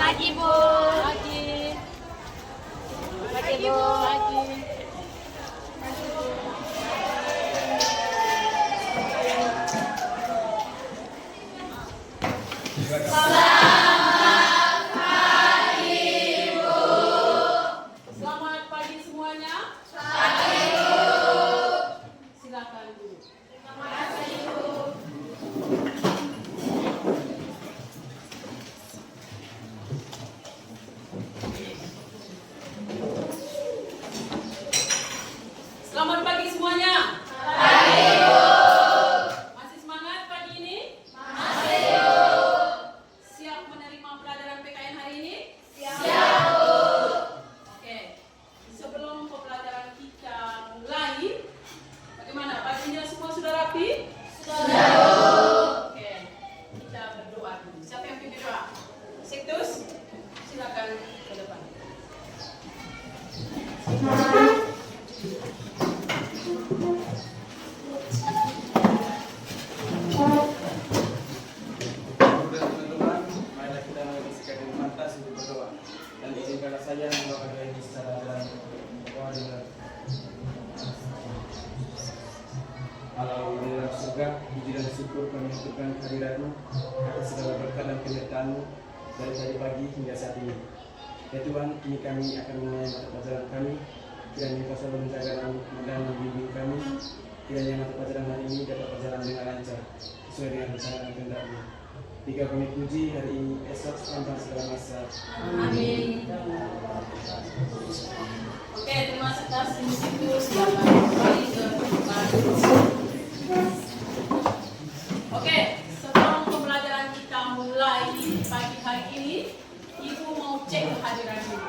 Pagi, Bu. Pagi. Pagi, Bu. Pagi. Selamat pagi semuanya. Pagi, Bu. Silakan, Bu. Selamat pagi semuanya. Pagi, Bu. Masih semangat pagi ini? Masih, Bu. Siap menerima pelajaran PKN hari ini? Siap, Bu. Oke. Sebelum pembelajaran kita mulai, bagaimana? Paginya semua sudah rapi? Sudah, Bu. Oke. Kita berdoa dulu. Siapa yang pimpin doa? Sektus, silakan ke depan. Sudah teman-teman, marilah kita mengisikan diri mata sambil berdoa. Dan izinkanlah saya membawa doa ini secara dalam doa dengan Allah di dalam surga, puji dan syukur kami haturkan kehadiratmu atas segala berkat dan penyertaan-Mu dari tadi pagi hingga saat ini. Ya Tuhan, kini kami akan memulai mata pelajaran kami. Kiranya Engkau selalu menjaga dan membimbing kami. Kiranya mata pelajaran hari ini dapat berjalan dengan lancar sesuai dengan rencana dan kehendak-Mu. Tiga kami puji hari ini, esok, sepanjang segala masa. Amin. Oke, terima kasih Ibu. Silakan kembali ke tempat. Oke, sebelum pembelajaran kita mulai pagi hari ini, Ibu mau cek kehadiran dulu.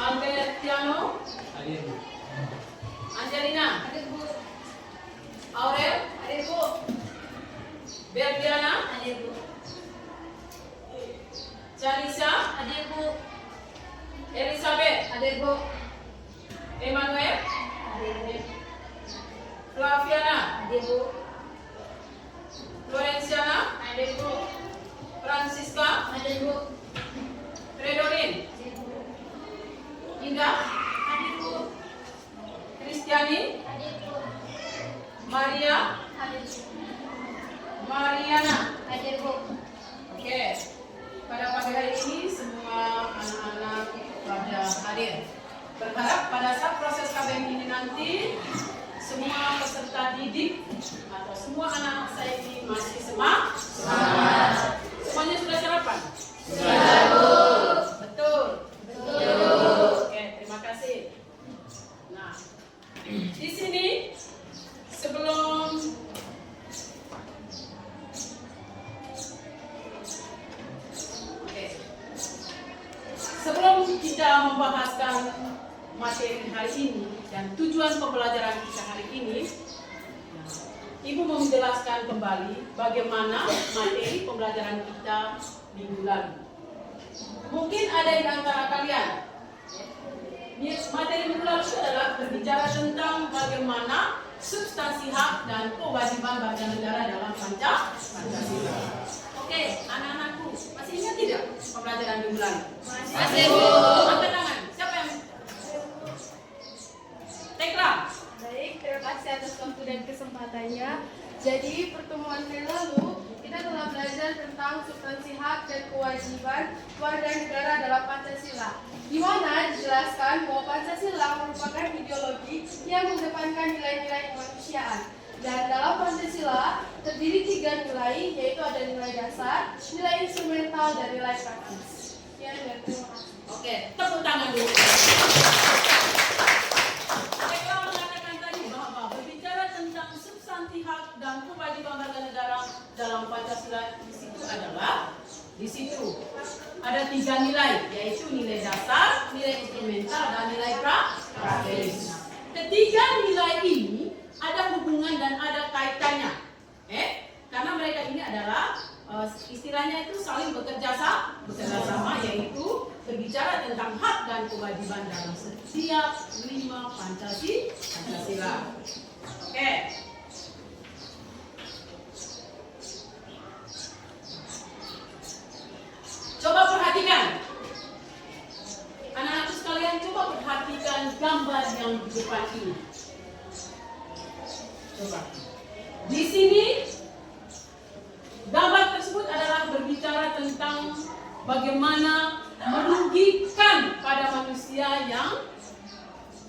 Albertiano, Hadir, Bu. Angelina, Hadir, Bu. Aurel, Hadir, Bu. Berdiana, Hadir, Bu. Janisa, Hadir, Bu. Elizabeth, Hadir, Bu. Emmanuel, Hadir, Bu. Flaviana, Hadir, Bu. Lorenciana, Hadir, Bu. Francisca, Hadir, Bu. Redolin, Hadir, Bu. Indah, Hadir, Bu. Kristiani, Hadir, Bu. Maria, Hadir, Bu. Mariana. Hadir, Bu. Oke, pada pagi hari ini semua anak-anak pada hadir. Berharap pada saat proses KBM ini nanti semua peserta didik atau semua anak-anak saya ini masih semangat. Semuanya sudah sarapan? Sudah, Bu. Betul. Oke, terima kasih. Nah, di sini sebelum kita membahaskan materi hari ini dan tujuan pembelajaran kita hari ini, Ibu mau menjelaskan kembali bagaimana materi pembelajaran kita minggu lalu. Mungkin ada di antara kalian, materi minggu lalu itu adalah berbicara tentang bagaimana substansi hak dan kewajiban warga negara dalam Pancasila. Oke, anak-anakku, masih ingat tidak pembelajaran minggu lalu? Masih, Bu. Angkat tangan. Siapa yang? Tekla. Baik, terima kasih atas waktu dan kesempatannya. Jadi, pertemuan kali lalu kita telah belajar tentang substansi hak dan kewajiban warga negara dalam Pancasila. Di mana dijelaskan bahwa Pancasila merupakan ideologi yang mengedepankan nilai-nilai kemanusiaan. Dan dalam Pancasila terdiri 3 nilai, yaitu ada nilai dasar, nilai instrumental, dan nilai praktis. Sekian dan terima kasih. Oke, tepuk tangan dulu. Mereka mengatakan tadi bahwa berbicara tentang substansi hak dan kewajiban warga negara dalam Pancasila di situ ada 3 nilai, yaitu nilai dasar, nilai instrumental, dan nilai praktis. Ketiga nilai ini ada hubungan dan ada kaitannya, karena mereka ini adalah istilahnya itu saling bekerja sama, yaitu berbicara tentang hak dan kewajiban dalam setiap 5 Pancasila. Oke. Coba perhatikan, anak-anakku sekalian, coba perhatikan gambar yang di depan ini. Coba. Di sini gambar tersebut adalah berbicara tentang bagaimana merugikan pada manusia yang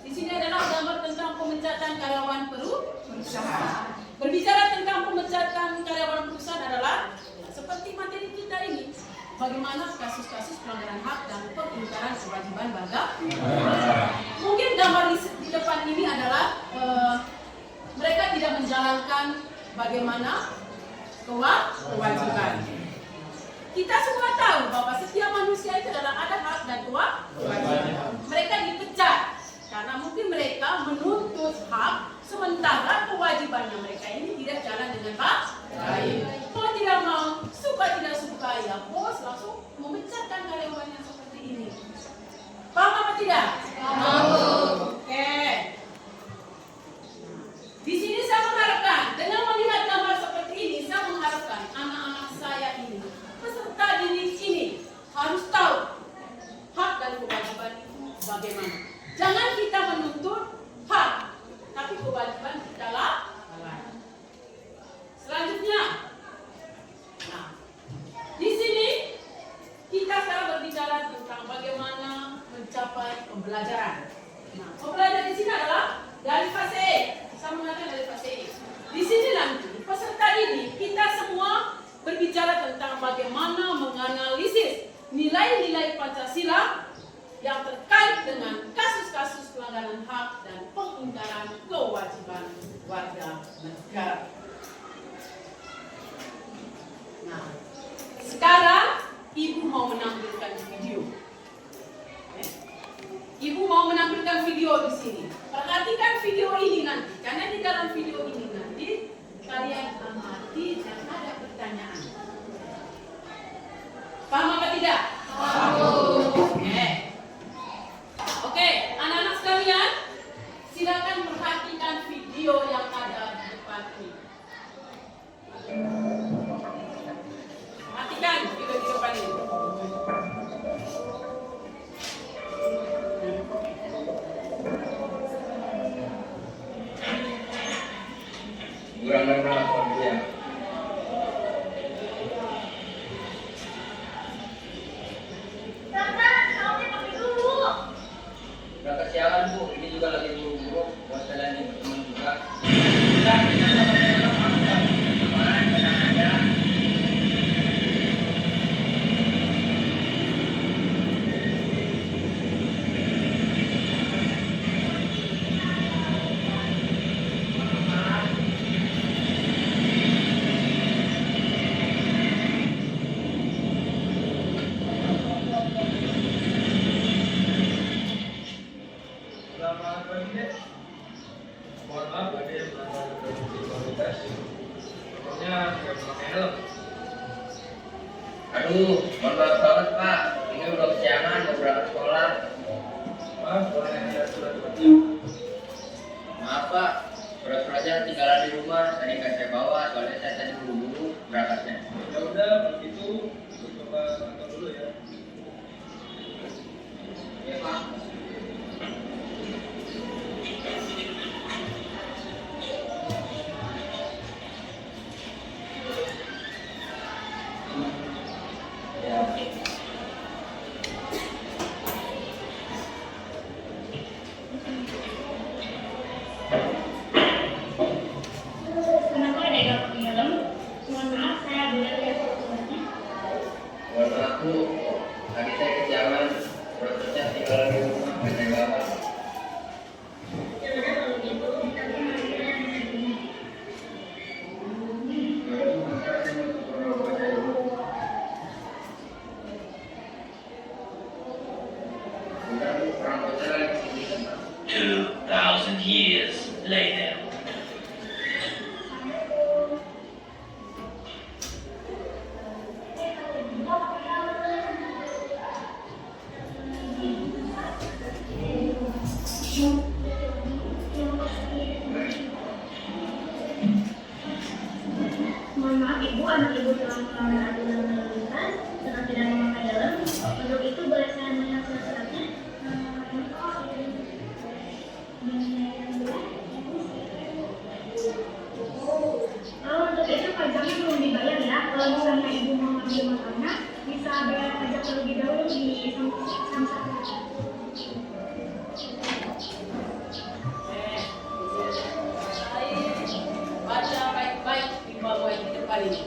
di sini adalah gambar tentang pemecatan karyawan perusahaan. Berbicara tentang pemecatan karyawan perusahaan adalah seperti materi kita ini. Bagaimana kasus-kasus pelanggaran hak dan pengingkaran kewajiban warga. Mungkin gambar di depan ini adalah mereka tidak menjalankan bagaimana kewajiban. Kita semua tahu bahwa setiap manusia itu adalah ada hak dan kewajiban. Mereka dipecat karena mungkin mereka menuntut hak, sementara kewajibannya mereka ini tidak jalan dengan baik. Mau tidak mau, suka tidak suka, ya bos langsung memecatkan karyawannya seperti ini. Paham apa tidak? Paham. Oke. Di sini saya mengharapkan, dengan melihat gambar seperti ini, saya mengharapkan anak-anak saya ini, peserta didik ini harus tahu hak dan kewajiban itu bagaimana. Jangan kita menuntut hak, tapi kewajiban kita lakukan. Selanjutnya, nah, di sini kita sekarang berbicara tentang bagaimana mencapai pembelajaran. Nah, pembelajaran di sini adalah dari fase E. Saya mengatakan dari fase E. Di sini nanti peserta ini kita semua berbicara tentang bagaimana menganalisis nilai-nilai Pancasila yang terkait dengan kasus-kasus pelanggaran hak dan pengingkaran kewajiban warga negara. Nah, sekarang Ibu mau menampilkan video. Ibu mau menampilkan video di sini. Perhatikan video ini nanti, karena di dalam video ini nanti kalian amati dan ada pertanyaan. Paham apa tidak? Paham. Oke, anak-anak sekalian, silakan perhatikan video yang ada di depan ini. Perhatikan video di depan ini. Udah kesiangan Bu, ini juga lagi buru-buru buat kalian yang berteman juga. Selamat pagi, Dek. Mohon maaf ada yang melanggar kondisi kualitas. Pokoknya nggak pakai helm. Aduh, mohon maaf banget Pak, ini udah kesiangan mau berangkat sekolah. Maaf, boleh lihat surat-suratnya. Maaf Pak, surat-suratnya tinggalan di rumah, tadi nggak saya bawa, soalnya saya tadi buru-buru berangkatnya. Ya udah, begitu coba kantor dulu ya. Ya Pak. Kenapa ada yang pakai helm? Mohon maaf Bu, tadi saya kejauhan, prosesnya tinggal di rumah baca bapak. Orang bocah lagi sini kan Pak. 2,000 years later. Mohon maaf Ibu, anak Ibu telah melanggar aturan lalu lintas dengan tidak memakai helm. Untuk itu boleh saya melihat surat-suratnya? Kalau untuk itu pajaknya belum dibayar ya. Kalau misalnya Ibu mau ngambil motornya, bisa bayar pajak terlebih dahulu di Samsat. Baca baik-baik di bawah yang di depan ini.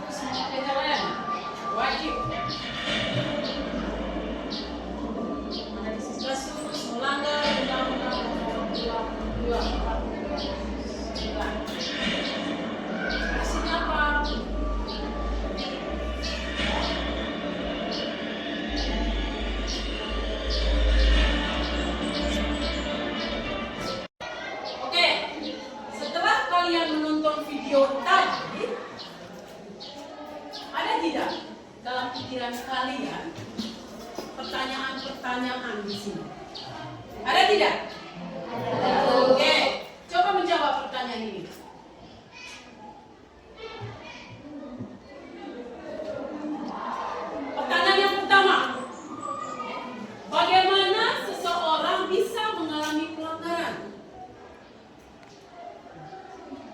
Kejadian wajib. Kasus melanggar Undang-Undang Nomor 22/49. Hasilnya apa? Oke, setelah kalian menonton video tadi, ada tidak dalam pikiran kalian pertanyaan-pertanyaan di sini? Ada tidak? Oke, coba menjawab pertanyaan ini. Pertanyaan yang pertama, bagaimana seseorang bisa mengalami pelanggaran?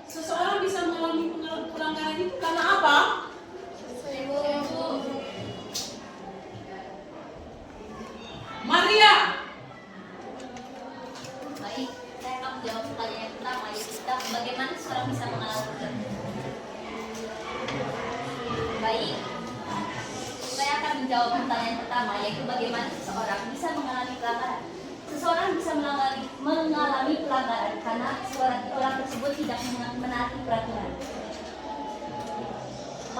Seseorang bisa mengalami pelanggaran itu karena apa? Maria, Baik, saya akan menjawab pertanyaan yang pertama, yaitu bagaimana seorang bisa mengalami. Baik, saya akan menjawab pertanyaan pertama, yaitu bagaimana seseorang bisa mengalami pelanggaran. Seseorang bisa mengalami pelanggaran karena orang tersebut tidak menaati peraturan.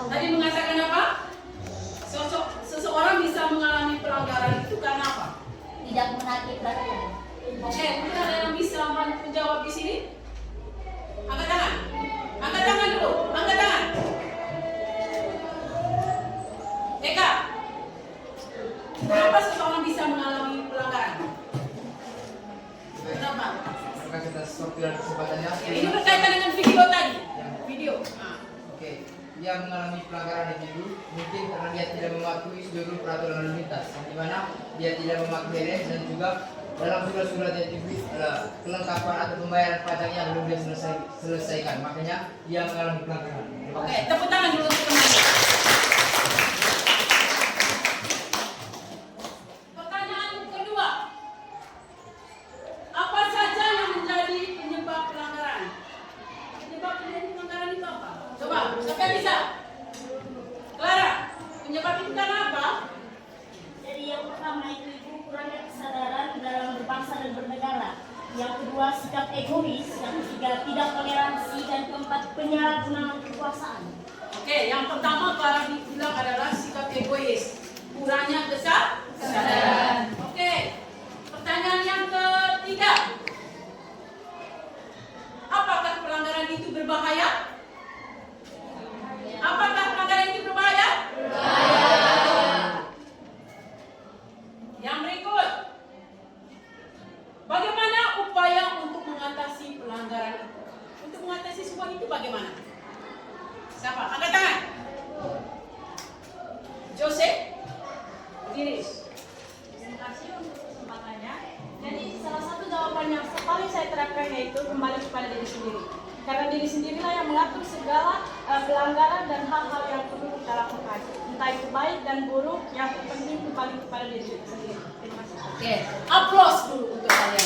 tadi mengatakan apa? Seseorang bisa mengalami pelanggaran itu karena apa? Tidak menaati peraturan. Oke, mungkin ada yang bisa menjawab di sini? Angkat tangan. Angkat tangan dulu. Angkat tangan. Eka, kenapa seseorang bisa mengalami pelanggaran? Kenapa? Terima kasih atas waktu dan kesempatannya. Ya, ini berkaitan dengan video tadi. Video. Nah. Oke, dia mengalami pelanggaran individu mungkin karena dia tidak mematuhi seluruh peraturan lalu lintas, yang dimana dia tidak memakai helm dan juga dalam surat-surat yang diberi kelengkapan atau pembayaran pajaknya belum dia selesaikan, makanya dia mengalami pelanggaran. Terima Oke, kasih. tepuk tangan dulu untuk teman-teman. Pertanyaan kedua. Apa saja yang menjadi penyebab pelanggaran? Penyebab pelanggaran itu apa? Coba, siapa yang bisa? Clara, penyebab itu karena apa? Jadi yang pertama itu Ibu kurangnya kesadaran dalam berbangsa dan bernegara. Yang kedua sikap egois. Yang ketiga tidak toleransi. Dan keempat penyalahgunaan kekuasaan. Oke, yang pertama Clara bilang adalah sikap egois. Kurangnya kesadaran. Oke, pertanyaan yang ketiga. Apakah pelanggaran itu berbahaya? Apakah pelanggaran itu berbahaya? Yang berikut. Bagaimana upaya untuk mengatasi pelanggaran itu? Untuk mengatasi semua itu bagaimana? Siapa? Angkat tangan. Jose? Iris. Terima kasih untuk kesempatannya. Jadi salah satu jawaban yang paling saya terapkan yaitu kembali kepada diri sendiri. Karena diri sendirilah yang mengatur segala pelanggaran dan hal-hal yang perlu kita lakukan. Entah itu baik dan buruk, yang terpenting kembali kepada diri sendiri. Terima kasih. Oke, aplaus dulu untuk kalian.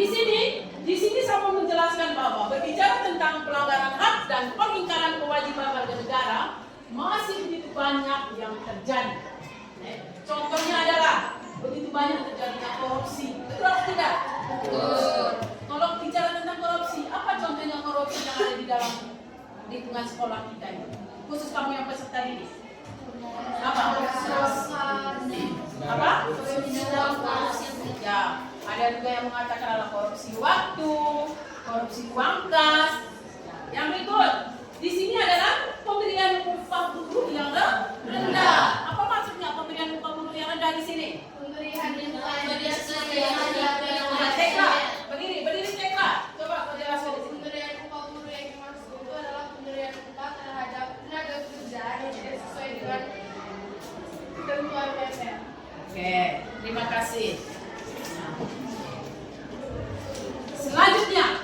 Di sini saya mau menjelaskan bahwa berbicara tentang pelanggaran hak dan pengingkaran kewajiban warga negara masih begitu banyak yang terjadi. Contohnya adalah begitu banyak terjadinya korupsi. Betul atau tidak? Betul. Kalau bicara tentang korupsi, apa contohnya korupsi yang ada di dalam lingkungan sekolah kita ini? Khusus kamu yang peserta didik. Apa? Apa? Ya, ada juga yang mengatakan adalah korupsi waktu, korupsi uang kas. Yang berikut, di sini adalah pemberian upah buruh yang rendah. Apa maksudnya pemberian upah buruh yang rendah di sini? Pemberian Tekla, berdiri Tekla. Coba kau jelaskan di sini. Pemberian upah buruh yang dimaksud itu adalah pemberian upah terhadap tenaga kerja yang tidak sesuai dengan ketentuan UMR. Oke, terima kasih. Selanjutnya,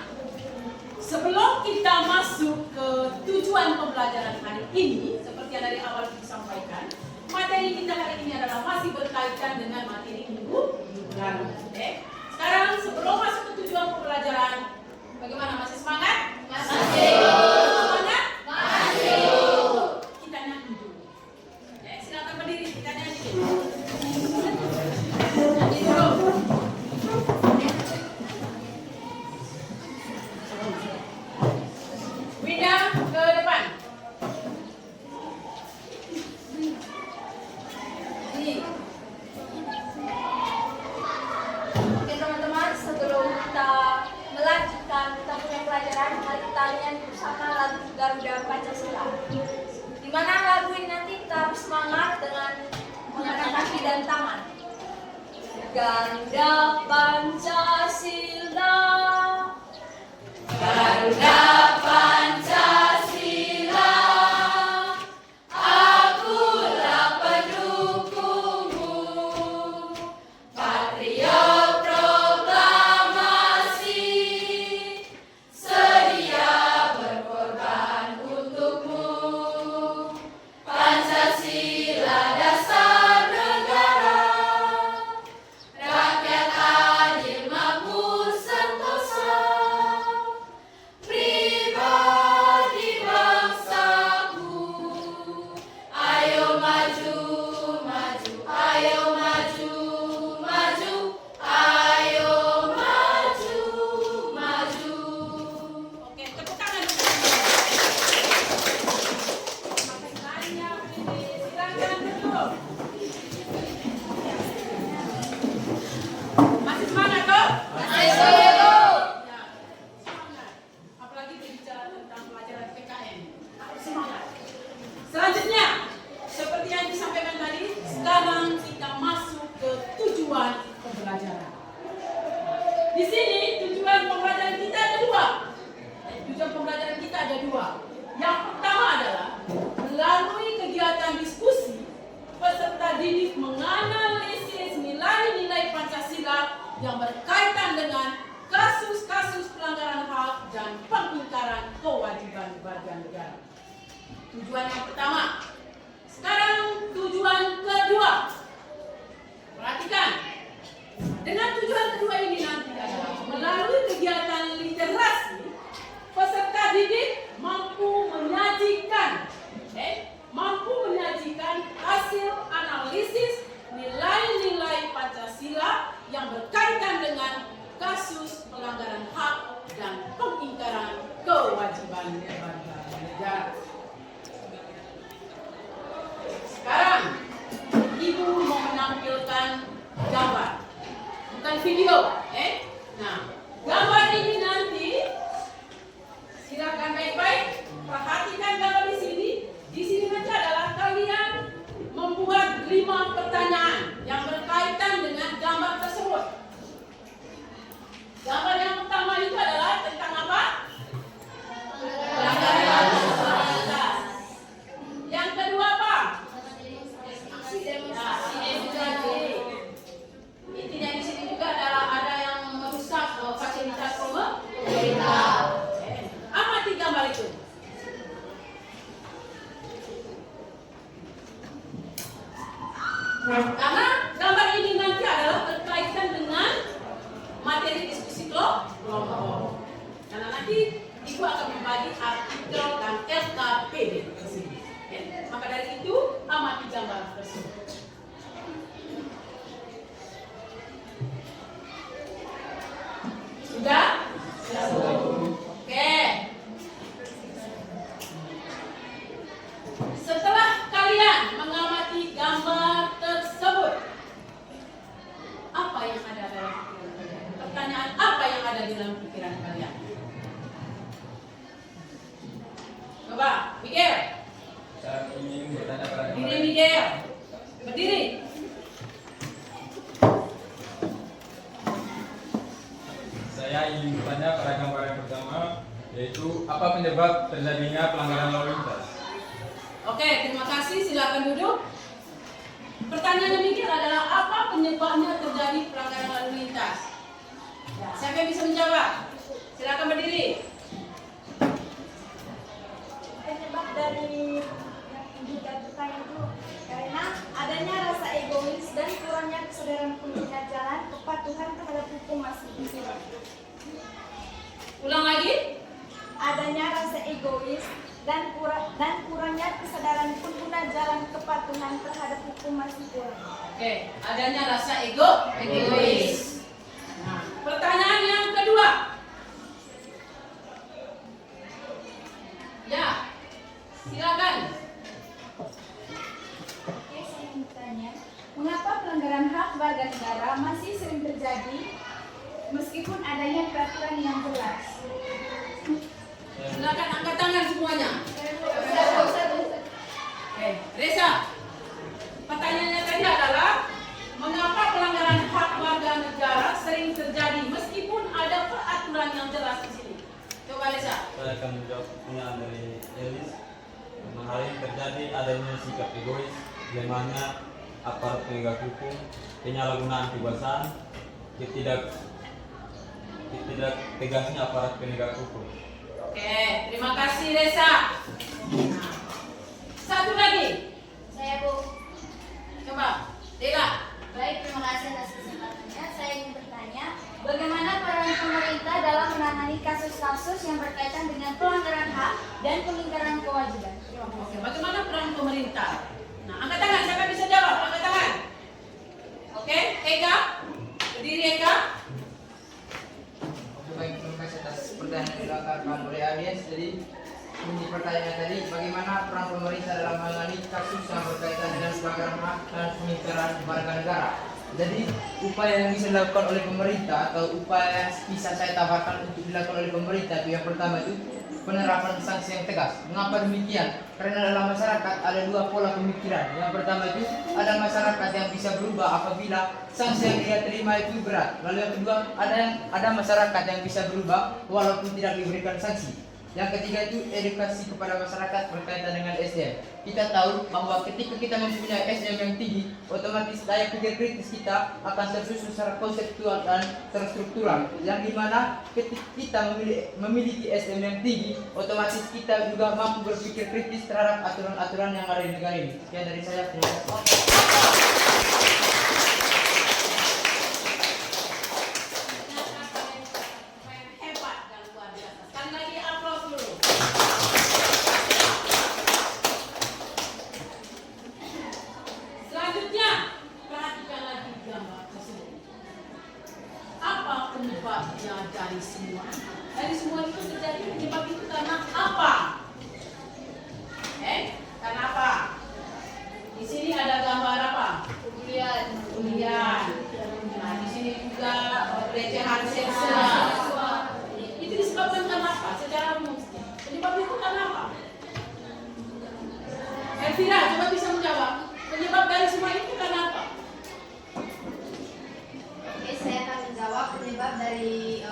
sebelum kita masuk ke tujuan pembelajaran hari ini, seperti yang dari awal disampaikan, materi kita hari ini adalah masih berkaitan dengan materi minggu lalu. Oke. Sekarang sebelum masuk ke tujuan pembelajaran, bagaimana? Masih semangat? Masih. Semangat? Masih. Kita nyanyi dulu. Oke, silakan berdiri, kita nyanyi dulu. Nyanyi dulu. Pindah ke depan. Oke teman-teman, sebelum kita melanjutkan kita punya pelajaran, mari kita nyanyi bersama lagu Garuda Pancasila. Di mana lagu ini nanti kita harus semangat dengan mengangkat kaki dan tangan. Garuda Pancasila, Garuda Pancasila, akulah pendukungmu, patriot proklamasi, sedia berkorban untukmu. Pancasila dasar negara, rakyat adil makmur sentosa, pribadi bangsaku. Ayo maju, maju, ayo maju, maju, ayo maju, maju. Oke, tepuk tangan dulu. Makasih banyak ini. Silakan duduk. Masih semangat toh? Masih semangat. Ya, semangat. Apalagi berbicara tentang pelajaran PKN. Harus semangat. Selanjutnya, seperti yang disampaikan tadi, sekarang kita masuk ke tujuan pembelajaran. Di sini tujuan pembelajaran kita ada dua. Tujuan pembelajaran kita ada dua. Yang pertama adalah melalui kegiatan diskusi, peserta didik menganalisis nilai-nilai Pancasila yang berkaitan dengan kasus-kasus pelanggaran hak dan pengingkaran kewajiban warga negara. Tujuan yang pertama. Sekarang tujuan kedua. Perhatikan. Dengan tujuan kedua ini nanti adalah melalui kegiatan literasi, peserta didik mampu menyajikan hasil analisis nilai-nilai Pancasila yang berkaitan dengan kasus pelanggaran hak dan pengingkaran kewajiban warga negara. Sekarang Ibu mau menampilkan gambar, bukan video, Nah, gambar ini nanti silakan baik-baik perhatikan gambar di sini. Di sini nanti adalah kalian membuat 5 pertanyaan yang berkaitan dengan gambar tersebut. Gambar yang pertama itu adalah tentang apa? Pelanggaran Pancasila. Yang kedua apa? Aksi demonstrasi. Intinya di sini juga adalah ada yang yang ada dalam pikiran kalian? Pertanyaan apa yang ada di dalam pikiran kalian? Coba, Miguel. Saya ingin bertanya pada Berdiri, Miguel. Berdiri. Saya ingin bertanya pada gambar yang pertama, yaitu apa penyebab terjadinya pelanggaran lalu lintas? Oke, terima kasih. Silakan duduk. Pertanyaannya Miguel adalah apa penyebabnya terjadi pelanggaran lalu lintas? Ya, siapa yang bisa menjawab? Silakan berdiri. Penyebab dari yang dikatakan itu karena adanya rasa egois dan kurangnya kesadaran pengguna jalan kepatuhan terhadap hukum masing-masing. Ulang lagi. Adanya rasa egois dan kurangnya kesadaran pengguna jalan kepatuhan terhadap hukum masing-masing. Oke, adanya rasa egois. Nah, pertanyaan yang kedua. Ya, silakan. Oke, saya ingin bertanya, mengapa pelanggaran hak warga negara masih sering terjadi meskipun adanya peraturan yang jelas? Silakan angkat tangan semuanya. Oke, Reza. Pertanyaannya tadi adalah mengapa pelanggaran hak warga negara sering terjadi meskipun ada peraturan yang jelas di sini. Coba Reza. Saya akan menjawab pertanyaan dari Elis. Karena hal ini terjadi adanya sikap egois, lemahnya aparat penegak hukum, penyalahgunaan kekuasaan, ketidak tegasnya aparat penegak hukum. Oke, terima kasih Reza. Nah, satu lagi. Saya Bu. Coba, Dela. Baik, terima kasih atas kesempatannya. Saya ingin bertanya, bagaimana peran pemerintah dalam menangani kasus-kasus yang berkaitan dengan pelanggaran hak dan pelanggaran kewajiban? Terima kasih. Oke, bagaimana peran pemerintah? Nah, angkat tangan. Siapa bisa jawab? Angkat tangan. Oke, Eka. Berdiri Eka. Oke, baik, terima kasih atas pertanyaan yang dilontarkan oleh Alias. Jadi ini pertanyaan tadi, bagaimana peran pemerintah dalam menangani kasus yang berkaitan dengan pelanggaran hak dan pengingkaran warga negara. Jadi upaya yang bisa dilakukan oleh pemerintah atau upaya yang bisa saya tawarkan untuk dilakukan oleh pemerintah itu yang pertama itu penerapan sanksi yang tegas. Mengapa demikian? Karena dalam masyarakat ada dua pola pemikiran. Yang pertama itu ada masyarakat yang bisa berubah apabila sanksi yang dia terima itu berat. Lalu yang kedua ada masyarakat yang bisa berubah walaupun tidak diberikan sanksi. Yang ketiga itu edukasi kepada masyarakat berkaitan dengan SDM. Kita tahu bahwa ketika kita mempunyai SDM yang tinggi, otomatis daya pikir kritis kita akan tersusun secara konseptual dan terstruktural. Yang dimana ketika kita memiliki SDM yang tinggi, otomatis kita juga mampu berpikir kritis terhadap aturan-aturan yang ada di negara ini. Sekian dari saya. Terima kasih. Hebat dan luar biasa. Sekali lagi aplaus dulu. Selanjutnya, perhatikan lagi gambar tersebut. Apa penyebabnya dari semua? Dari semua itu terjadi penyebab itu karena apa? Karena apa? Di sini ada gambar apa? Undian. Nah, di sini juga pelecehan seksual. Itu disebabkan karena apa? Secara umum, penyebabnya itu karena apa? Elvira, coba bisa menjawab. Penyebab dari semua itu karena apa? Oke, saya akan menjawab penyebab dari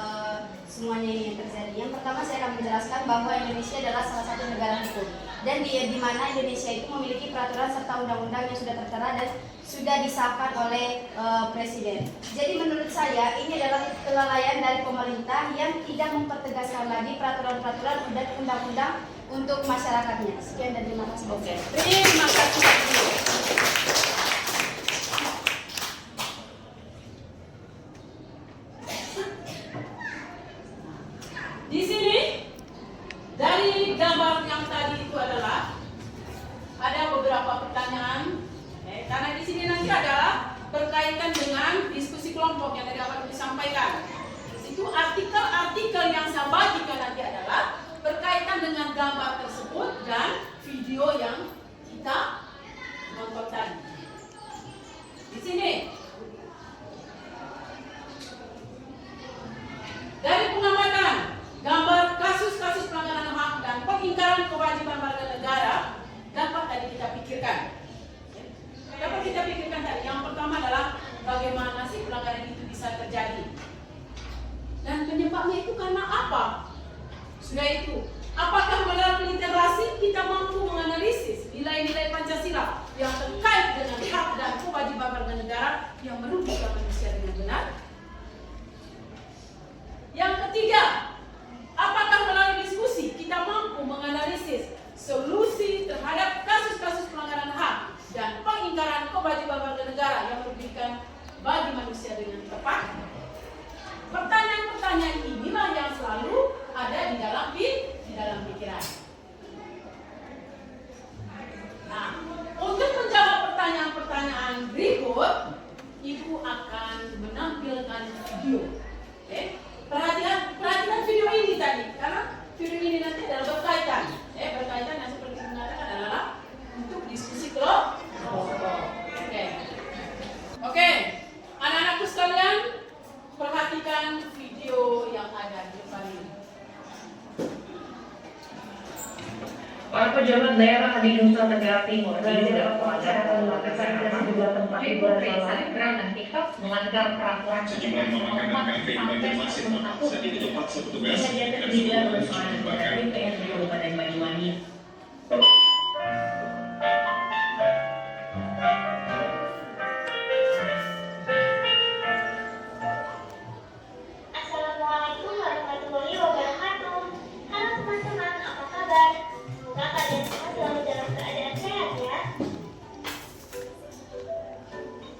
semuanya ini yang terjadi. Yang pertama saya akan menjelaskan bahwa Indonesia adalah salah satu negara hukum dan di mana Indonesia itu memiliki peraturan serta undang-undang yang sudah tertera dan sudah disahkan oleh Presiden. Jadi menurut saya ini adalah kelalaian dari pemerintah yang tidak mempertegaskan lagi peraturan-peraturan dan undang-undang untuk masyarakatnya. Sekian dan terima kasih. Oke, terima kasih. Di sini dari gambar yang tadi itu adalah ada beberapa pertanyaan, karena di sini nanti adalah berkaitan dengan diskusi kelompok yang tadi akan disampaikan. Di situ artikel-artikel yang saya bagikan nanti adalah berkaitan dengan gambar tersebut dan video yang kita nonton tadi. Di sini itu bisa terjadi. Dan penyebabnya itu karena apa? Sudah itu, apakah melalui literasi kita mampu menganalisis nilai-nilai Pancasila yang terkait dengan hak dan kewajiban warga negara yang merugikan manusia dengan benar? Yang ketiga, apakah melalui diskusi kita mampu menganalisis solusi terhadap kasus-kasus pelanggaran hak dan pengingkaran kewajiban warga negara yang merugikan bagi manusia dengan tepat? Pertanyaan-pertanyaan inilah yang selalu ada di dalam pikiran. Nah, untuk menjawab pertanyaan-pertanyaan berikut, Ibu akan menampilkan video. Oke? Perhatikan video ini tadi, karena video ini nanti adalah berkaitan. Berkaitan yang seperti mengatakan adalah untuk diskusi kelompok. Oke. Anak-anakku sekalian, perhatikan video yang ada di depan ini. Para pejabat daerah di Nusa Tenggara Timur diduga melanggar protokol kesehatan sejumlah tempat hiburan malam dan TikTok melanggar peraturan sejumlah makanan kafe di Banjarmasin saat itu dipaksa petugas dan sebuah langsung dibakar. Kabupaten Banyuwangi. Assalamualaikum warahmatullahi wabarakatuh. Halo teman-teman, apa kabar? Semoga kalian semua selalu dalam keadaan sehat ya.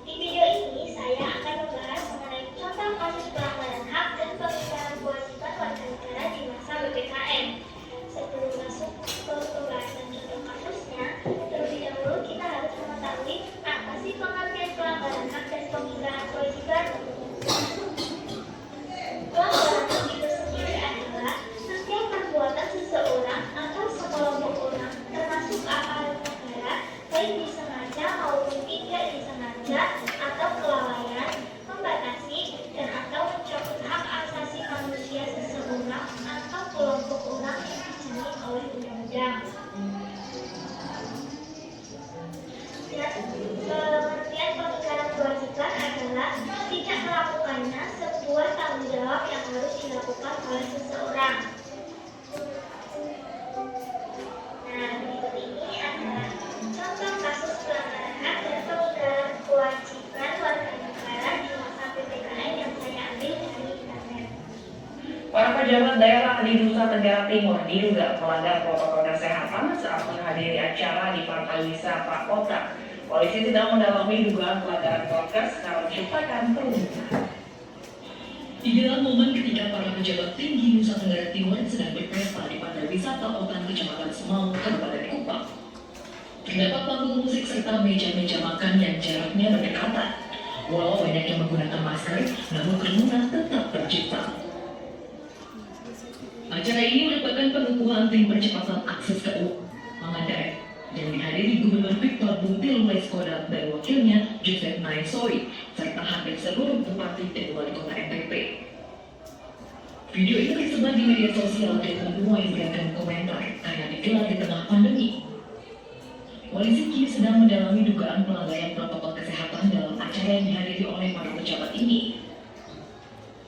Di video ini saya akan membahas mengenai contoh kasus pelanggaran hak dan pengingkaran kewajiban warga negara di masa PPKM. Sebelum masuk ke pembahasan contoh kasusnya, terlebih dahulu kita harus mengetahui apa sih pengertian pelanggaran hak dan pengingkaran kewajiban. Pelanggaran hak itu sendiri adalah setiap perbuatan seseorang atau sekelompok orang, termasuk aparat negara, baik disengaja maupun tidak disengaja, atau kelalaian, membatasi dan atau mencabut hak asasi manusia seseorang atau kelompok orang yang dijamin oleh undang-undang. Dan pengertian pengingkaran kewajiban adalah tidak melakukannya sebuah tanggung jawab yang harus dilakukan oleh seseorang. Nah, berikut ini adalah contoh kasus pelanggaran hak dan pengingkaran kewajiban warga negara di masa PPKM yang saya ambil dari internet. Para pejabat daerah di Nusa Tenggara Timur diduga melanggar protokol kesehatan saat menghadiri acara di Pantai Wisata Kota. Polisi sedang mendalami dugaan pelanggaran prokes karena menciptakan kerumunan. Di dalam momen ketika para pejabat tinggi Nusa Tenggara Timur sedang berpesta di Pantai Wisata Otan, Kecamatan Semau, Kabupaten Kupang, terdapat panggung musik serta meja-meja makan yang jaraknya berdekatan. Walau banyak yang menggunakan masker, namun kerumunan tetap tercipta. Acara ini merupakan pengukuhan tim percepatan akses keuangan daerah yang dihadiri Gubernur Victor Buntil Maiskodat dan wakilnya Joseph Naisoi serta hampir seluruh bupati dan wali kota NTT. Video ini tersebar di media sosial dan menuai beragam komentar karena digelar di tengah pandemi. Polisi kini sedang mendalami dugaan pelanggaran protokol kesehatan dalam acara yang dihadiri oleh para pejabat ini.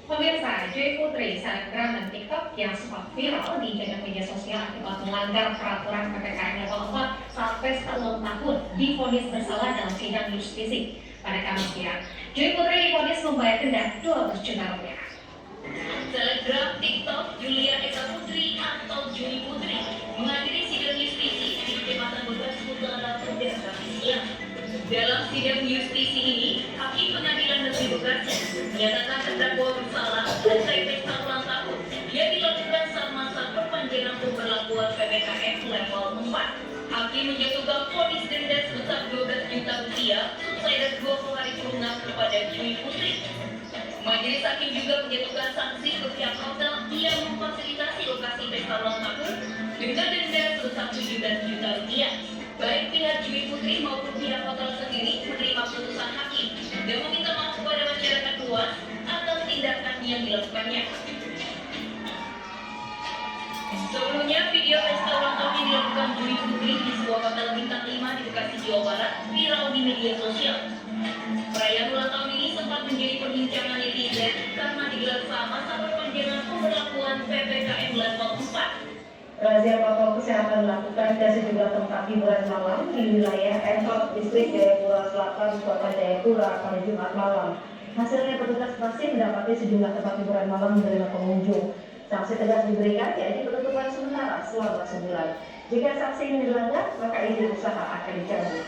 Pemirsa, Joy Putri, selebgram dan TikTok yang sempat viral di jagat media sosial akibat melanggar peraturan PPKM level 4 saat pesta ulang tahun divonis bersalah dalam sidang justisi pada Kamis siang. Joy Putri divonis membayar denda 12 juta rupiah. Selebgram TikTok Julia Eka Putri atau Juli Putri menghadiri sidang justisi di Kecamatan Bebas Utara Kamis siang. Dalam sidang justisi ini, Hakim Pengadilan Negeri Bekasi menyatakan terdakwa bersalah terkait pesta ulang tahun yang dilakukan saat masa perpanjangan pemberlakuan PPKM level 4. Hakim menjatuhkan vonis denda sebesar 12 juta rupiah selesai dan 20 hari kurungan kepada Juli Putri. Majelis Hakim juga menjatuhkan sanksi ke pihak hotel yang memfasilitasi lokasi pesta ulang tahun dengan denda sebesar 17 juta rupiah. Baik pihak Juli Putri maupun pihak hotel sendiri menerima putusan hakim dan meminta maaf kepada masyarakat luas atas tindakan yang dilakukannya. Sebelumnya, video pesta ulang tahun yang dilakukan Juli Putri di sebuah hotel bintang 5 di Bekasi, Jawa Barat viral di media sosial. Perayaan ulang tahun ini sempat menjadi perbincangan dalam PPKM level 4. Razia protokol kesehatan dilakukan ke sejumlah tempat hiburan malam di wilayah Enkot, Distrik Jayapura Selatan, Kota Jayapura pada Jumat malam. Hasilnya petugas masih mendapati sejumlah tempat hiburan malam menerima pengunjung. Sanksi tegas diberikan, yaitu penutupan sementara selama sebulan. Jika sanksi ini dilanggar, maka izin usaha akan dicabut.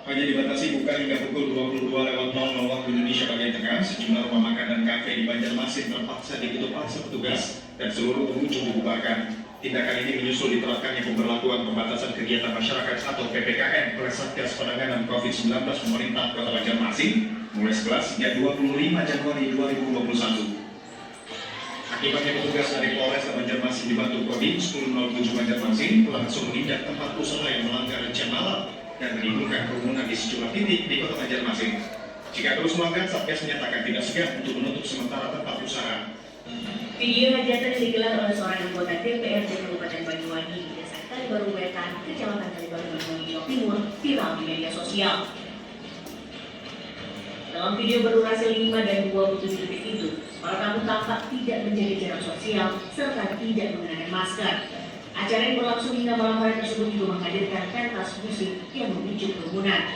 Hanya dibatasi buka hingga pukul 22.00 waktu Indonesia bagian tengah. Sejumlah rumah makan dan kafe di Banjarmasin terpaksa ditutup paksa petugas dan seluruh pengunjung dibubarkan. Tindakan ini menyusul diterapkannya pemberlakuan pembatasan kegiatan masyarakat atau PPKM oleh Satgas Penanganan COVID-19 pemerintah Kota Banjarmasin mulai 11 hingga 25 Januari 2021. Akibatnya petugas dari Polres Banjarmasin dibantu Kodim 1007 Banjarmasin langsung menindak tempat usaha yang melanggar jam malam dan menimbulkan kerumunan di sejumlah titik di Kota Banjarmasin. Jika terus melanggar, Satgas menyatakan tidak segan untuk menutup sementara tempat usaha. Video hajatan yang digelar oleh seorang anggota DPRD Kabupaten Banyuwangi di Desa Kalibaru Wetan, Kecamatan Kalibaru, Banyuwangi, Jawa Timur, viral di media sosial. Dalam video berdurasi 5 dan 27 detik itu, para tamu tampak tidak menjaga jarak sosial serta tidak mengenakan masker. Acara yang berlangsung hingga malam hari tersebut juga menghadirkan pentas musik yang memicu kerumunan.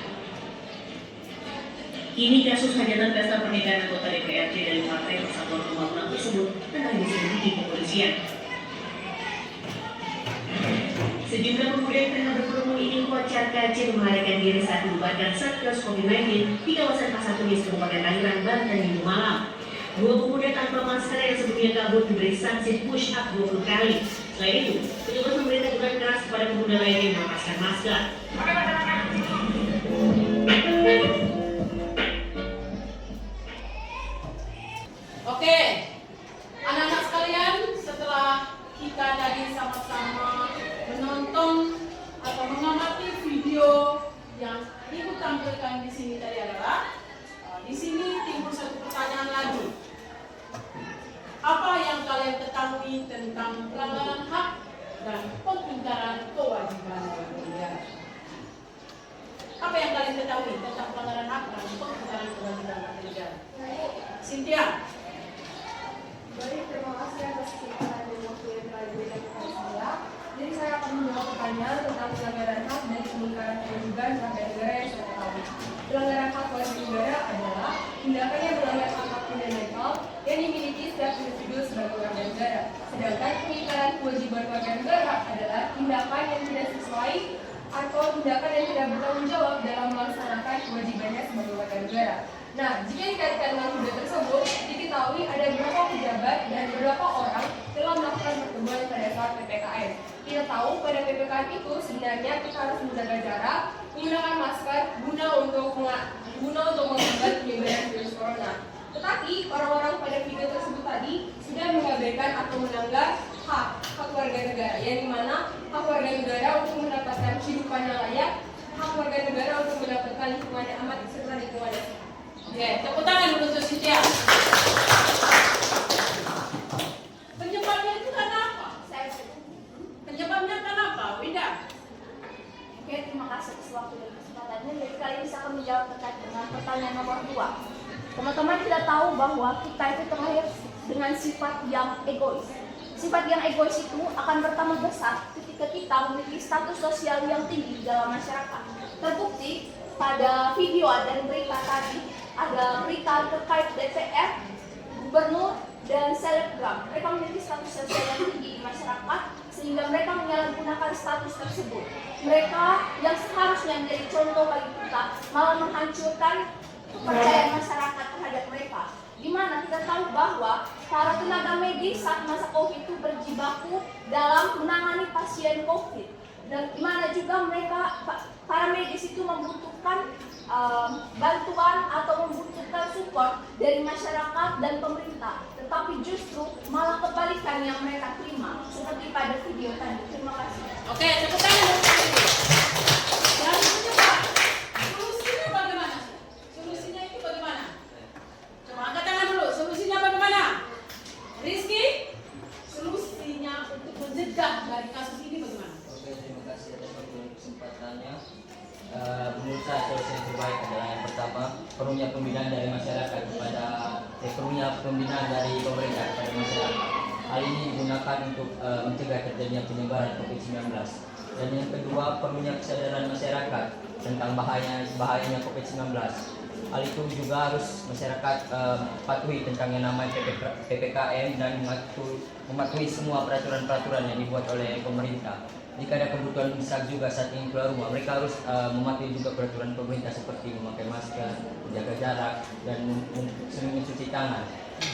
Kini kasus hajatan pesta pernikahan anggota DPRD dari Partai Persatuan Pembangunan tersebut tengah diselidiki kepolisian. Sejumlah pemuda yang tengah berkerumun ini kocar kacir melarikan diri saat dibubarkan Satgas COVID-19 di kawasan Pasar Turis, Kabupaten Tangerang, Banten Minggu malam. Dua pemuda tanpa masker yang sebelumnya kabur diberi sanksi push up 20 kali. Selain itu, petugas memberi teguran keras kepada pemuda lainnya yang melepaskan masker. Oke, anak-anak sekalian, setelah kita tadi sama-sama menonton atau mengamati video yang ibu tampilkan di sini tadi adalah di sini timbul satu pertanyaan lagi. Apa yang kalian ketahui tentang pelanggaran hak dan pengingkaran kewajiban warga negara? Apa yang kalian ketahui tentang pelanggaran hak dan pengingkaran kewajiban warga negara? Cynthia. Baik, terima kasih atas kesempatan dan waktu yang telah diberikan kepada saya. Jadi saya akan menjawab pertanyaan tentang pelanggaran hak dan pengingkaran kewajiban warga negara yang saya ketahui. Pelanggaran hak warga negara adalah tindakan yang melanggar hak fundamental yang dimiliki setiap individu sebagai warga negara. Sedangkan pengingkaran kewajiban warga negara adalah tindakan yang tidak sesuai atau tindakan yang tidak bertanggung jawab dalam melaksanakan kewajibannya sebagai warga negara. Nah, jika dikaitkan dengan video tersebut, diketahui ada beberapa pejabat dan beberapa orang telah melakukan pertemuan pada saat PPKM. Kita tahu pada PPKM itu sebenarnya kita harus menjaga jarak, menggunakan masker guna untuk menghambat penyebaran virus corona. Tetapi orang-orang pada video tersebut tadi sudah mengabaikan atau melanggar hak warga negara, yang dimana hak warga negara untuk mendapatkan kehidupan yang layak, hak warga negara untuk mendapatkan lingkungan yang aman serta lingkungan yang sehat. Oke, tepuk tangan dulu untuk Cynthia. Penyebabnya itu karena apa? Penyebabnya kenapa, Winda? Oke, terima kasih atas waktu dan kesempatannya. Jadi kali ini saya akan menjawab terkait dengan pertanyaan nomor 2. Teman-teman tidak tahu bahwa kita itu terlahir dengan sifat yang egois. Sifat yang egois itu akan bertambah besar ketika kita memiliki status sosial yang tinggi di dalam masyarakat. Terbukti pada video dan berita tadi, ada berita terkait DPR, gubernur, dan selebgram. Mereka memiliki status sosial yang tinggi di masyarakat sehingga mereka menyalahgunakan status tersebut. Mereka yang seharusnya menjadi contoh bagi kita malah menghancurkan kepercayaan masyarakat terhadap mereka. Di mana kita tahu bahwa para tenaga medis saat masa COVID itu berjibaku dalam menangani pasien COVID. Dan di mana juga mereka, para medis itu membutuhkan bantuan atau membutuhkan support dari masyarakat dan pemerintah, tetapi justru malah kebalikan yang mereka terima seperti pada video tadi. Terima kasih. Oke, tepuk tangan untuk itu. Dan coba solusinya bagaimana? Solusinya itu bagaimana? Coba angkat tangan dulu. Solusinya bagaimana? Rizky, solusinya untuk mencegah dari kasus ini bagaimana? Oke, terima kasih atas waktu dan kesempatannya. Menurut saya solusi yang terbaik adalah yang pertama, perlunya pembinaan dari masyarakat kepada perlunya pembinaan dari pemerintah kepada masyarakat. Hal ini digunakan untuk mencegah terjadinya penyebaran COVID-19. Dan yang kedua, perlunya kesadaran masyarakat tentang bahayanya COVID-19. Hal itu juga harus masyarakat patuhi tentang yang namanya PPKM dan mematuhi semua peraturan-peraturan yang dibuat oleh pemerintah. Jika ada kebutuhan besar juga saat ingin keluar rumah, mereka harus mematuhi juga peraturan pemerintah seperti memakai masker, menjaga jarak, dan sering mencuci tangan.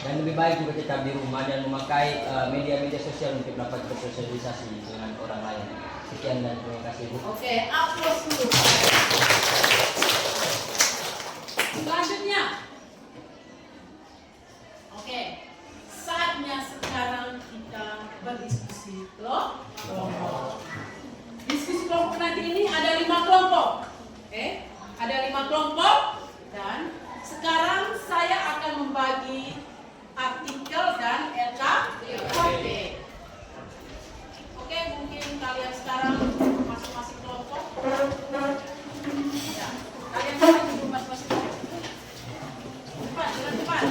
Dan lebih baik juga tetap di rumah dan memakai media-media sosial untuk dapat bersosialisasi dengan orang lain. Sekian dan terima kasih, Bu. Oke, aplaus dulu. Selanjutnya. Oke, saatnya sekarang kita berdiskusi kelompok. Diskusi kelompok nanti ini ada 5 kelompok. Oke, ada 5 kelompok dan sekarang saya akan membagi artikel dan LKP. Oke, mungkin kalian sekarang masing-masing kelompok. Ya, kalian sekarang dulu masing-masing kelompok. Cepat, jalan cepat.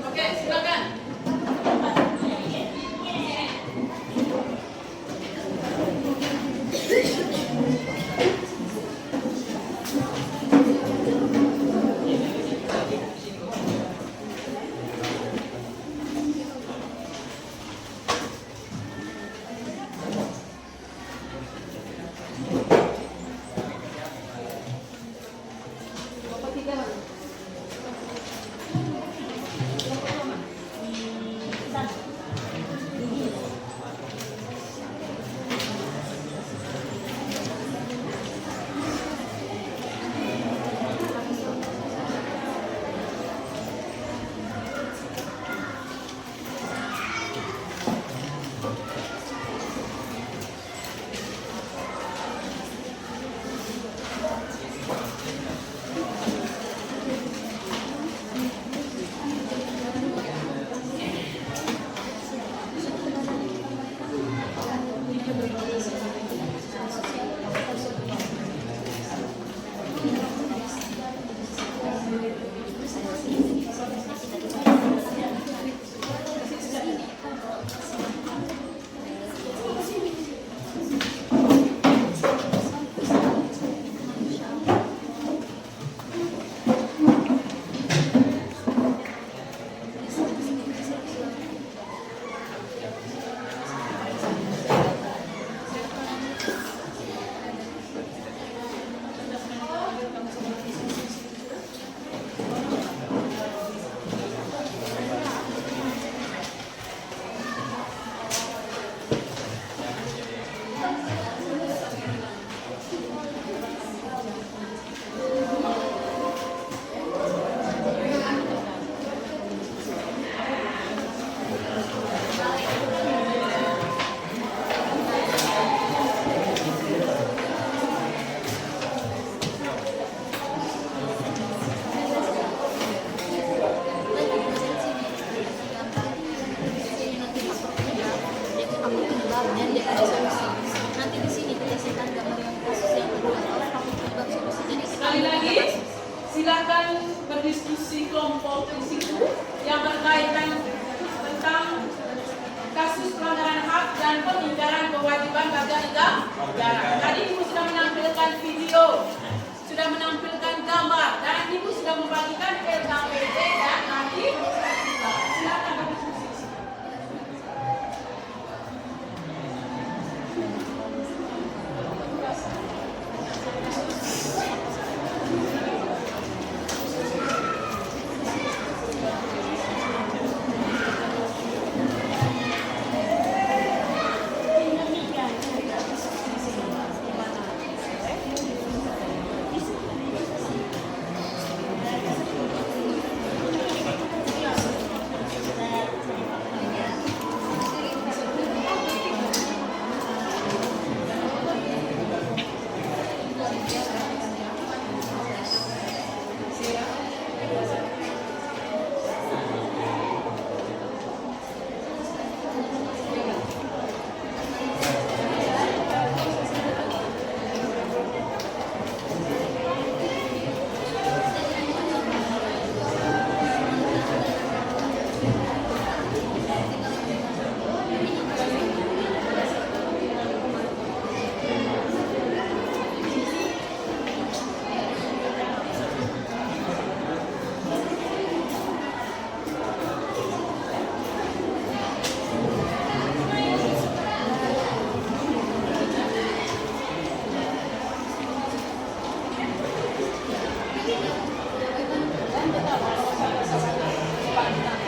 Oke, silakan. Sekali lagi, silakan berdiskusi kelompok di situ yang berkaitan tentang kasus pelanggaran hak dan pengingkaran kewajiban warga negara. Tadi Ibu sudah menampilkan video, sudah menampilkan gambar, dan Ibu sudah membagikan LKPD dan nanti silakan berdiskusi. dan tetap waspada saudara sepanjang.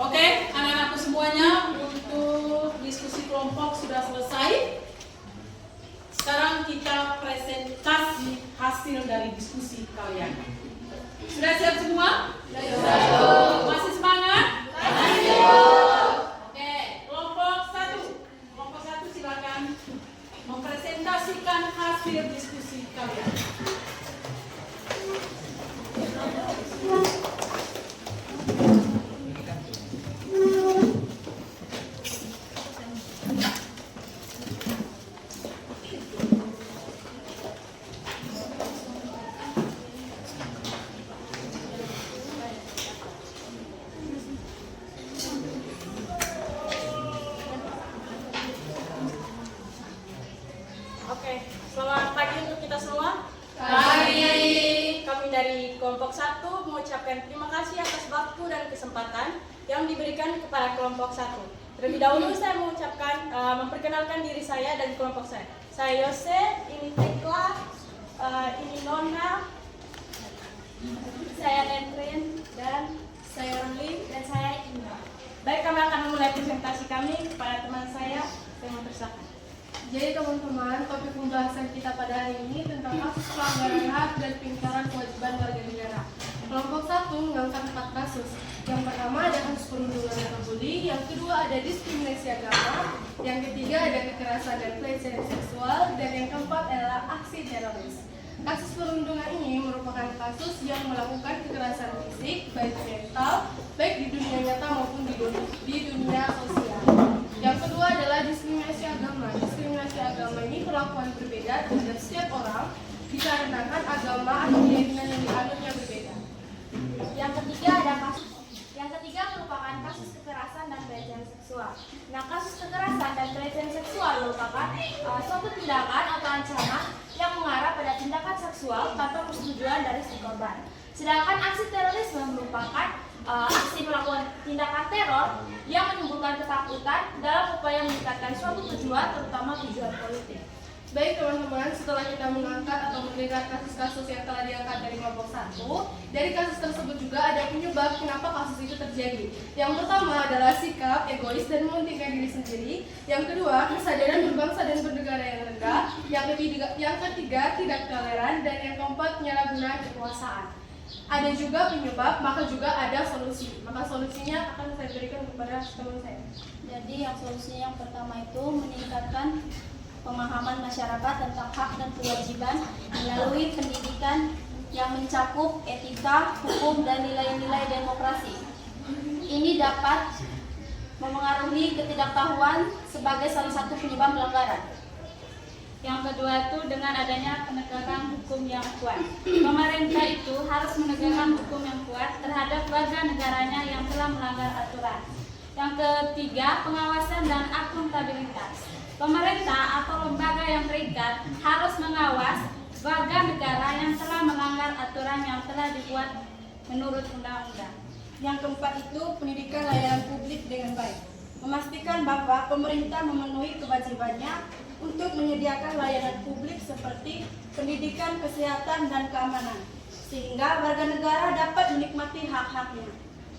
Oke, anak-anakku semuanya, untuk diskusi kelompok sudah selesai. Sekarang kita presentasi hasil dari diskusi kalian. Sudah siap semua? Masih semangat? Oke, kelompok satu silakan mempresentasikan hasil diskusi kalian. kesempatan yang diberikan kepada kelompok 1. Terlebih dahulu saya mengucapkan, memperkenalkan diri saya dan kelompok saya. Saya Yose, ini Tekla, ini Nona, saya Netrin, dan saya Ruli, dan saya Indah. Baik, kami akan memulai presentasi kami kepada teman saya mempersilakan. Jadi teman-teman, topik pembahasan kita pada hari ini tentang kasus pelanggaran hak dan pengingkaran kewajiban warga negara. Kelompok 1 mengangkat 4 kasus. Yang pertama ada kasus perundungan atau bully, yang kedua ada diskriminasi agama, yang ketiga ada kekerasan dan pelecehan seksual, dan yang keempat adalah aksi teroris. Kasus perundungan ini merupakan kasus yang melakukan kekerasan fisik, baik mental, baik di dunia nyata maupun di dunia sosial. Yang kedua adalah diskriminasi agama. Diskriminasi agama ini perlakuan berbeda terhadap setiap orang dikarenakan agama atau keyakinan yang dianutnya berbeda. Yang ketiga merupakan kasus kekerasan dan pelecehan seksual. Nah, kasus kekerasan dan pelecehan seksual merupakan suatu tindakan atau ancaman yang mengarah pada tindakan seksual tanpa persetujuan dari si korban. Sedangkan aksi terorisme merupakan aksi melakukan tindakan teror yang menimbulkan ketakutan dalam upaya meningkatkan suatu tujuan, terutama tujuan politik. Baik teman-teman, setelah kita mengangkat atau mendengar kasus-kasus yang telah diangkat dari kelompok 1, dari kasus tersebut juga ada penyebab kenapa kasus itu terjadi. Yang pertama adalah sikap egois dan mementingkan diri sendiri. Yang kedua, kesadaran berbangsa dan bernegara yang rendah. Yang ketiga, tidak toleran. Dan yang keempat, penyalahgunaan kekuasaan. Ada juga penyebab, maka juga ada solusi. Maka solusinya akan saya berikan kepada teman saya. Jadi yang solusinya yang pertama itu meningkatkan pemahaman masyarakat tentang hak dan kewajiban melalui pendidikan yang mencakup etika, hukum, dan nilai-nilai demokrasi. Ini dapat memengaruhi ketidaktahuan sebagai salah satu penyebab pelanggaran. Yang kedua itu dengan adanya penegakan hukum yang kuat. Pemerintah itu harus menegakkan hukum yang kuat terhadap warga negaranya yang telah melanggar aturan. Yang ketiga, pengawasan dan akuntabilitas. Pemerintah atau lembaga yang terikat harus mengawas warga negara yang telah melanggar aturan yang telah dibuat menurut undang-undang. Yang keempat itu pendidikan layanan publik dengan baik. Memastikan bahwa pemerintah memenuhi kewajibannya untuk menyediakan layanan publik seperti pendidikan, kesehatan, dan keamanan, sehingga warga negara dapat menikmati hak-haknya.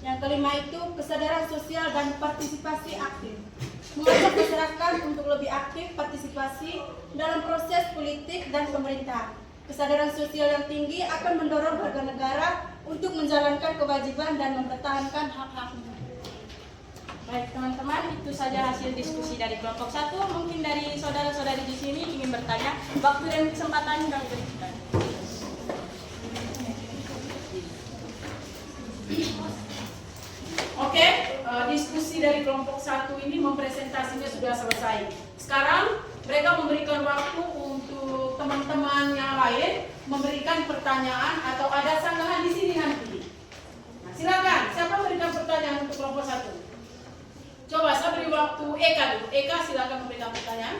Yang kelima itu kesadaran sosial dan partisipasi aktif. Mengajak masyarakat untuk lebih aktif partisipasi dalam proses politik dan pemerintah. Kesadaran sosial yang tinggi akan mendorong warga negara untuk menjalankan kewajiban dan mempertahankan hak-haknya. Baik teman-teman, itu saja hasil diskusi dari kelompok 1. Mungkin dari saudara-saudari di sini ingin bertanya, waktu dan kesempatan kami berikan. Oke, diskusi dari kelompok 1 ini mempresentasinya sudah selesai. Sekarang mereka memberikan waktu untuk teman-teman yang lain memberikan pertanyaan atau ada sanggahan di sini nanti. Nah, silakan, siapa memberikan pertanyaan untuk kelompok 1? Coba saya beri waktu Eka dulu. Eka silakan memberikan pertanyaan.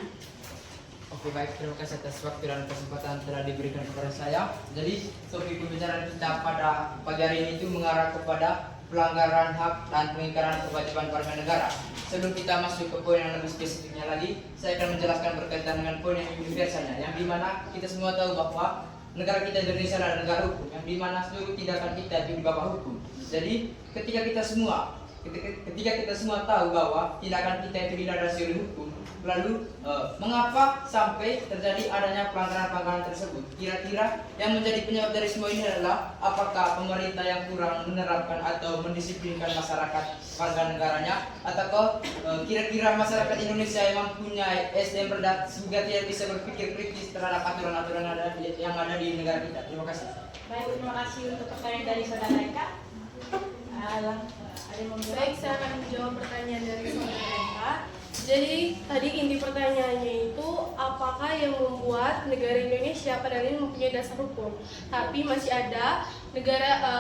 Oke, baik, terima kasih atas waktu dan kesempatan telah diberikan kepada saya. Jadi topik pembicaraan kita pada pagi hari ini itu mengarah kepada pelanggaran hak dan pengingkaran kewajiban warga negara. Sebelum kita masuk ke poin yang lebih spesifiknya lagi, saya akan menjelaskan berkaitan dengan poin yang universalnya, yang dimana kita semua tahu bahwa negara kita Indonesia adalah negara hukum, yang dimana seluruh tindakan kita itu di bawah hukum. Jadi ketika kita semua tahu bahwa tindakan kita itu dilandasi oleh hukum, lalu mengapa sampai terjadi adanya pelanggaran-pelanggaran tersebut? Kira-kira yang menjadi penyebab dari semua ini adalah apakah pemerintah yang kurang menerapkan atau mendisiplinkan masyarakat warga negaranya, atau kira-kira masyarakat Indonesia yang mempunyai SDM rendah sehingga tidak bisa berpikir kritis terhadap aturan-aturan yang ada di negara kita? Terima kasih. Baik, terima kasih untuk pertanyaan dari saudara Eka. Baik, saya akan menjawab pertanyaan dari saudara Eka. Jadi tadi inti pertanyaannya itu apakah yang membuat negara Indonesia padahal ini mempunyai dasar hukum, tapi masih ada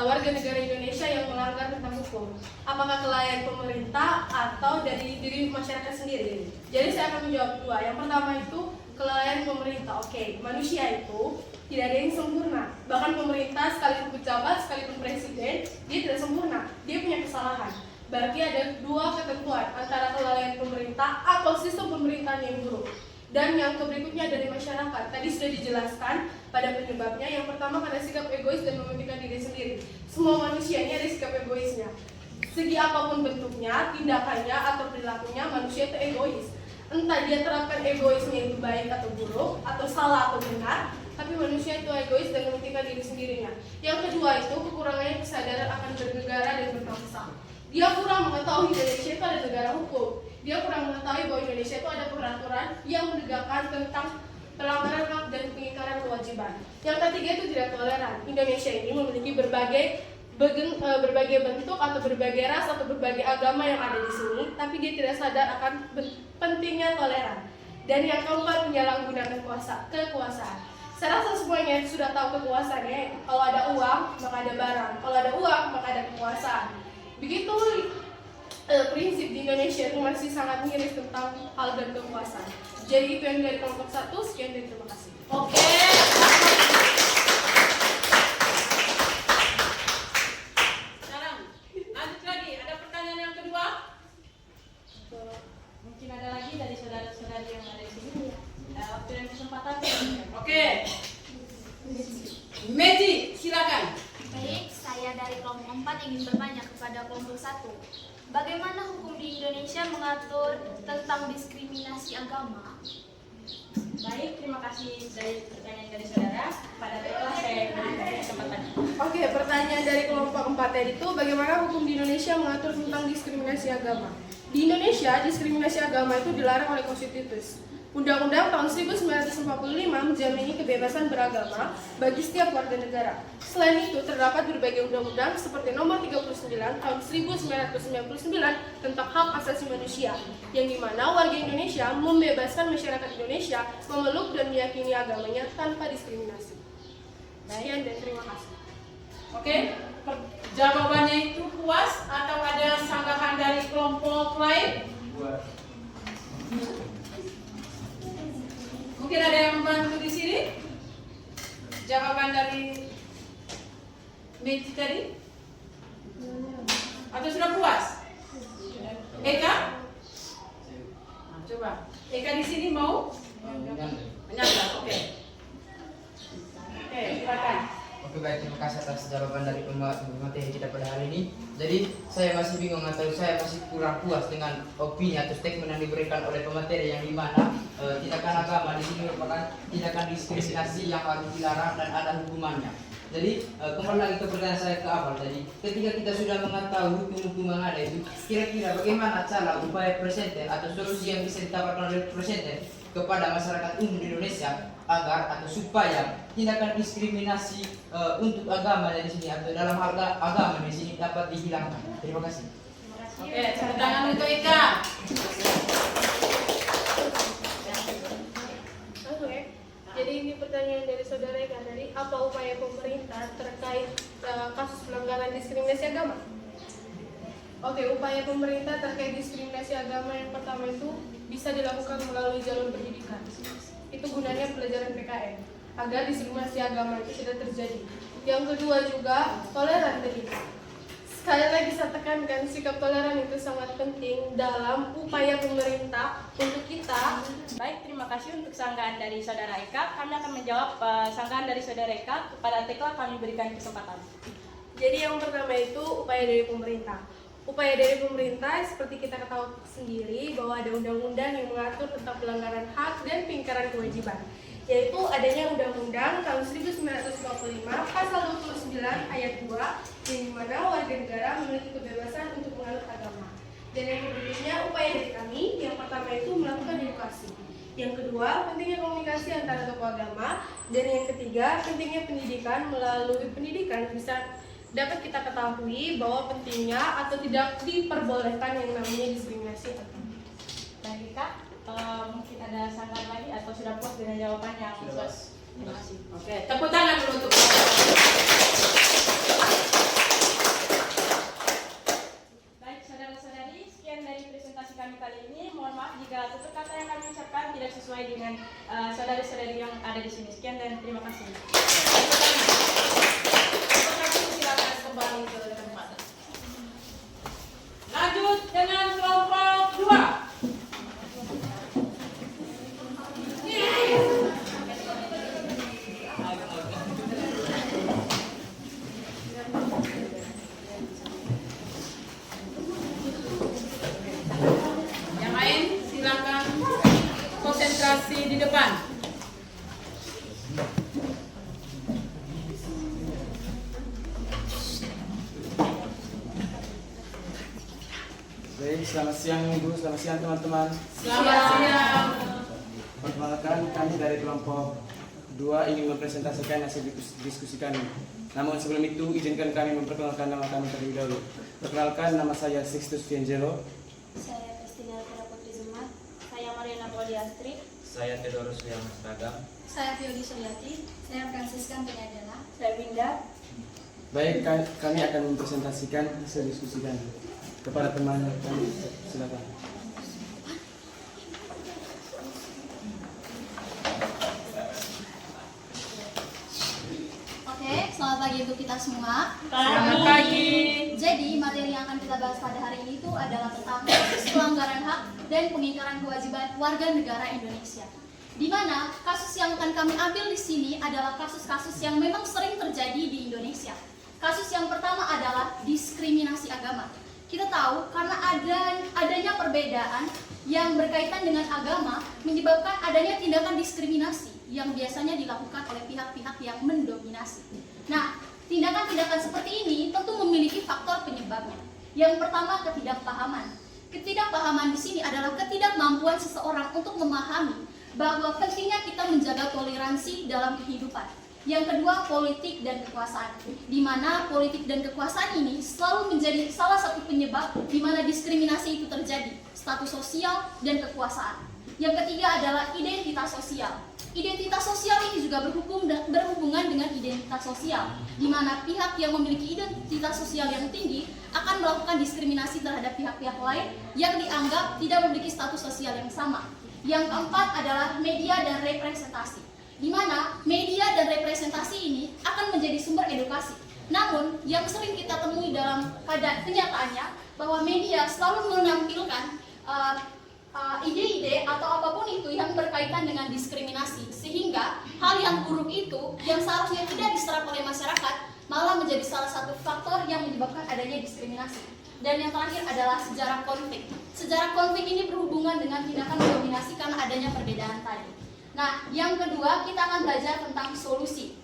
warga negara Indonesia yang melanggar tentang hukum? Apakah kelalaian pemerintah atau dari diri masyarakat sendiri? Jadi saya akan menjawab dua. Yang pertama itu kelalaian pemerintah. Oke, manusia itu tidak ada yang sempurna. Bahkan pemerintah sekalipun pejabat, sekalipun presiden, dia tidak sempurna. Dia punya kesalahan. Berarti ada dua ketentuan antara kelalaian pemerintah atau sistem pemerintahan yang buruk. Dan yang berikutnya dari masyarakat. Tadi sudah dijelaskan pada penyebabnya. Yang pertama karena sikap egois dan mementingkan diri sendiri. Semua manusia ini ada sikap egoisnya. Segi apapun bentuknya, tindakannya atau perilakunya, manusia itu egois. Entah dia terapkan egoisnya itu baik atau buruk, atau salah atau benar, tapi manusia itu egois dan mementingkan diri sendirinya. Yang kedua itu kekurangannya kesadaran akan bernegara dan berbangsa. Dia kurang mengetahui Indonesia itu ada negara hukum. Dia kurang mengetahui bahwa Indonesia itu ada peraturan yang menegakkan tentang pelanggaran hak dan pengingkaran kewajiban. Yang ketiga itu tidak toleran. Indonesia ini memiliki berbagai bentuk atau berbagai ras atau berbagai agama yang ada di sini, tapi dia tidak sadar akan pentingnya toleran. Dan yang keempat, menyalahgunakan kekuasaan. Saya rasa semuanya sudah tahu kekuasaannya. Kalau ada uang, maka ada barang. Kalau ada uang, maka ada kekuasaan. Begitu prinsip di Indonesia itu masih sangat miris tentang hal dan kekuasaan. Jadi itu yang dari kelompok 1. Sekian dan terima kasih. Oke. Sekarang lanjut lagi. Ada pertanyaan yang kedua? Mungkin ada lagi dari saudara-saudari yang ada di sini. Waktu dan kesempatan. Oke. Meji, silakan. Baik, saya dari kelompok 4 ingin bertanya kepada kelompok 1. Bagaimana hukum di Indonesia mengatur tentang diskriminasi agama? Baik, terima kasih dari pertanyaan dari saudara. Pada baiklah saya berikan kesempatan. Oke, pertanyaan dari kelompok 4 tadi itu bagaimana hukum di Indonesia mengatur tentang diskriminasi agama? Di Indonesia, diskriminasi agama itu dilarang oleh konstitusi. Undang-Undang tahun 1945 menjamin kebebasan beragama bagi setiap warga negara. Selain itu, terdapat berbagai undang-undang seperti nomor 39 tahun 1999 tentang hak asasi manusia, yang dimana warga Indonesia membebaskan masyarakat Indonesia memeluk dan meyakini agamanya tanpa diskriminasi. Sekian dan terima kasih. Oke, jawabannya itu puas atau ada sanggahan dari kelompok lain? Puas. Mungkin ada yang membantu di sini? Jawaban dari Meji tadi? Atau sudah puas? Eka? Nah, coba. Eka di sini mau? Menyangkal, oke. Oke, silakan. Oke, baik, terima kasih atas jawaban dari pemateri kita pada hari ini. Jadi saya masih bingung atau saya masih kurang puas dengan opini atau statement yang diberikan oleh pemateri yang dimana tindakan agama di sini merupakan tindakan diskriminasi yang harus dilarang dan ada hukumannya. Jadi kembali lagi ke pertanyaan saya ke awal tadi, ketika kita sudah mengetahui hukum-hukum yang ada itu, kira-kira bagaimana cara upaya presenter atau solusi yang bisa ditawarkan oleh presenter kepada masyarakat umum di Indonesia agar atau supaya tindakan diskriminasi untuk agama di sini atau dalam hal agama di sini dapat dihilangkan. Terima kasih. Oke, tepuk tangan untuk Eka. Oke, jadi ini pertanyaan dari saudara Eka dari apa upaya pemerintah terkait kasus pelanggaran diskriminasi agama? Oke, upaya pemerintah terkait diskriminasi agama yang pertama itu bisa dilakukan melalui jalur pendidikan. Itu gunanya pelajaran PKN agar diskriminasi agama itu tidak terjadi. Yang kedua juga toleran tadi. Sekali lagi saya tekankan sikap toleran itu sangat penting dalam upaya pemerintah untuk kita. Baik, terima kasih untuk sanggahan dari saudara Eka. Kami akan menjawab sanggahan dari saudara Eka. Kepada Tekla kami berikan kesempatan. Jadi yang pertama itu upaya dari pemerintah. Upaya dari pemerintah seperti kita ketahui sendiri bahwa ada undang-undang yang mengatur tentang pelanggaran hak dan pengingkaran kewajiban, yaitu adanya Undang-Undang tahun 1945 pasal 29 ayat 2 yang dimana warga negara memiliki kebebasan untuk menganut agama. Dan yang berikutnya upaya dari kami, yang pertama itu melakukan edukasi, yang kedua pentingnya komunikasi antara tokoh agama, dan yang ketiga pentingnya pendidikan. Melalui pendidikan bisa dapat kita ketahui bahwa pentingnya atau tidak diperbolehkan yang namanya diskriminasi agama. Baik Kak, mungkin ada sanggahan lagi atau sudah puas dengan jawaban yang puas? Terima kasih. Oke, tepuk tangan dulu untuk Baik saudara-saudari, sekian dari presentasi kami kali ini. Mohon maaf jika tutur kata yang kami ucapkan tidak sesuai dengan saudara-saudari yang ada di sini. Sekian dan terima kasih. silakan kembali ke tempat. Lanjut. Baik, selamat siang Ibu, selamat siang teman-teman. Selamat siang. Perkenalkan, kami dari kelompok 2 ingin mempresentasikan hasil diskusi kami. Namun sebelum itu, izinkan kami memperkenalkan nama kami terlebih dahulu. Perkenalkan, nama saya Sixtus Fiangelo. Saya Kristina Putri Zumat. Saya Mariana Poli Astrid. Saya Theodorus Liang Seragam. Saya Fiodi Suryati. Saya Francisca Penyadela. Saya Winda. Baik, kami akan mempresentasikan hasil diskusi kami kepada teman kami. Silakan. Oke, selamat pagi untuk kita semua. Selamat pagi. Jadi, materi yang akan kita bahas pada hari ini itu adalah tentang kasus pelanggaran hak dan pengingkaran kewajiban warga negara Indonesia. Di mana kasus yang akan kami ambil di sini adalah kasus-kasus yang memang sering terjadi di Indonesia. Kasus yang pertama adalah diskriminasi agama. Kita tahu karena adanya perbedaan yang berkaitan dengan agama menyebabkan adanya tindakan diskriminasi yang biasanya dilakukan oleh pihak-pihak yang mendominasi. Nah, tindakan-tindakan seperti ini tentu memiliki faktor penyebabnya. Yang pertama, ketidakpahaman. Ketidakpahaman di sini adalah ketidakmampuan seseorang untuk memahami bahwa pentingnya kita menjaga toleransi dalam kehidupan. Yang kedua, politik dan kekuasaan, di mana politik dan kekuasaan ini selalu menjadi salah satu penyebab di mana diskriminasi itu terjadi, status sosial dan kekuasaan. Yang ketiga adalah identitas sosial. Identitas sosial ini juga berhubungan dengan identitas sosial, di mana pihak yang memiliki identitas sosial yang tinggi akan melakukan diskriminasi terhadap pihak-pihak lain yang dianggap tidak memiliki status sosial yang sama. Yang keempat adalah media dan representasi, di mana media dan representasi ini akan menjadi sumber edukasi. Namun, yang sering kita temui dalam kenyataannya bahwa media selalu menampilkan ide-ide atau apapun itu yang berkaitan dengan diskriminasi, sehingga hal yang buruk itu yang seharusnya tidak diserap oleh masyarakat malah menjadi salah satu faktor yang menyebabkan adanya diskriminasi. Dan yang terakhir adalah sejarah konflik. Sejarah konflik ini berhubungan dengan tindakan dominasi karena adanya perbedaan tadi. Nah, yang kedua kita akan belajar tentang solusi.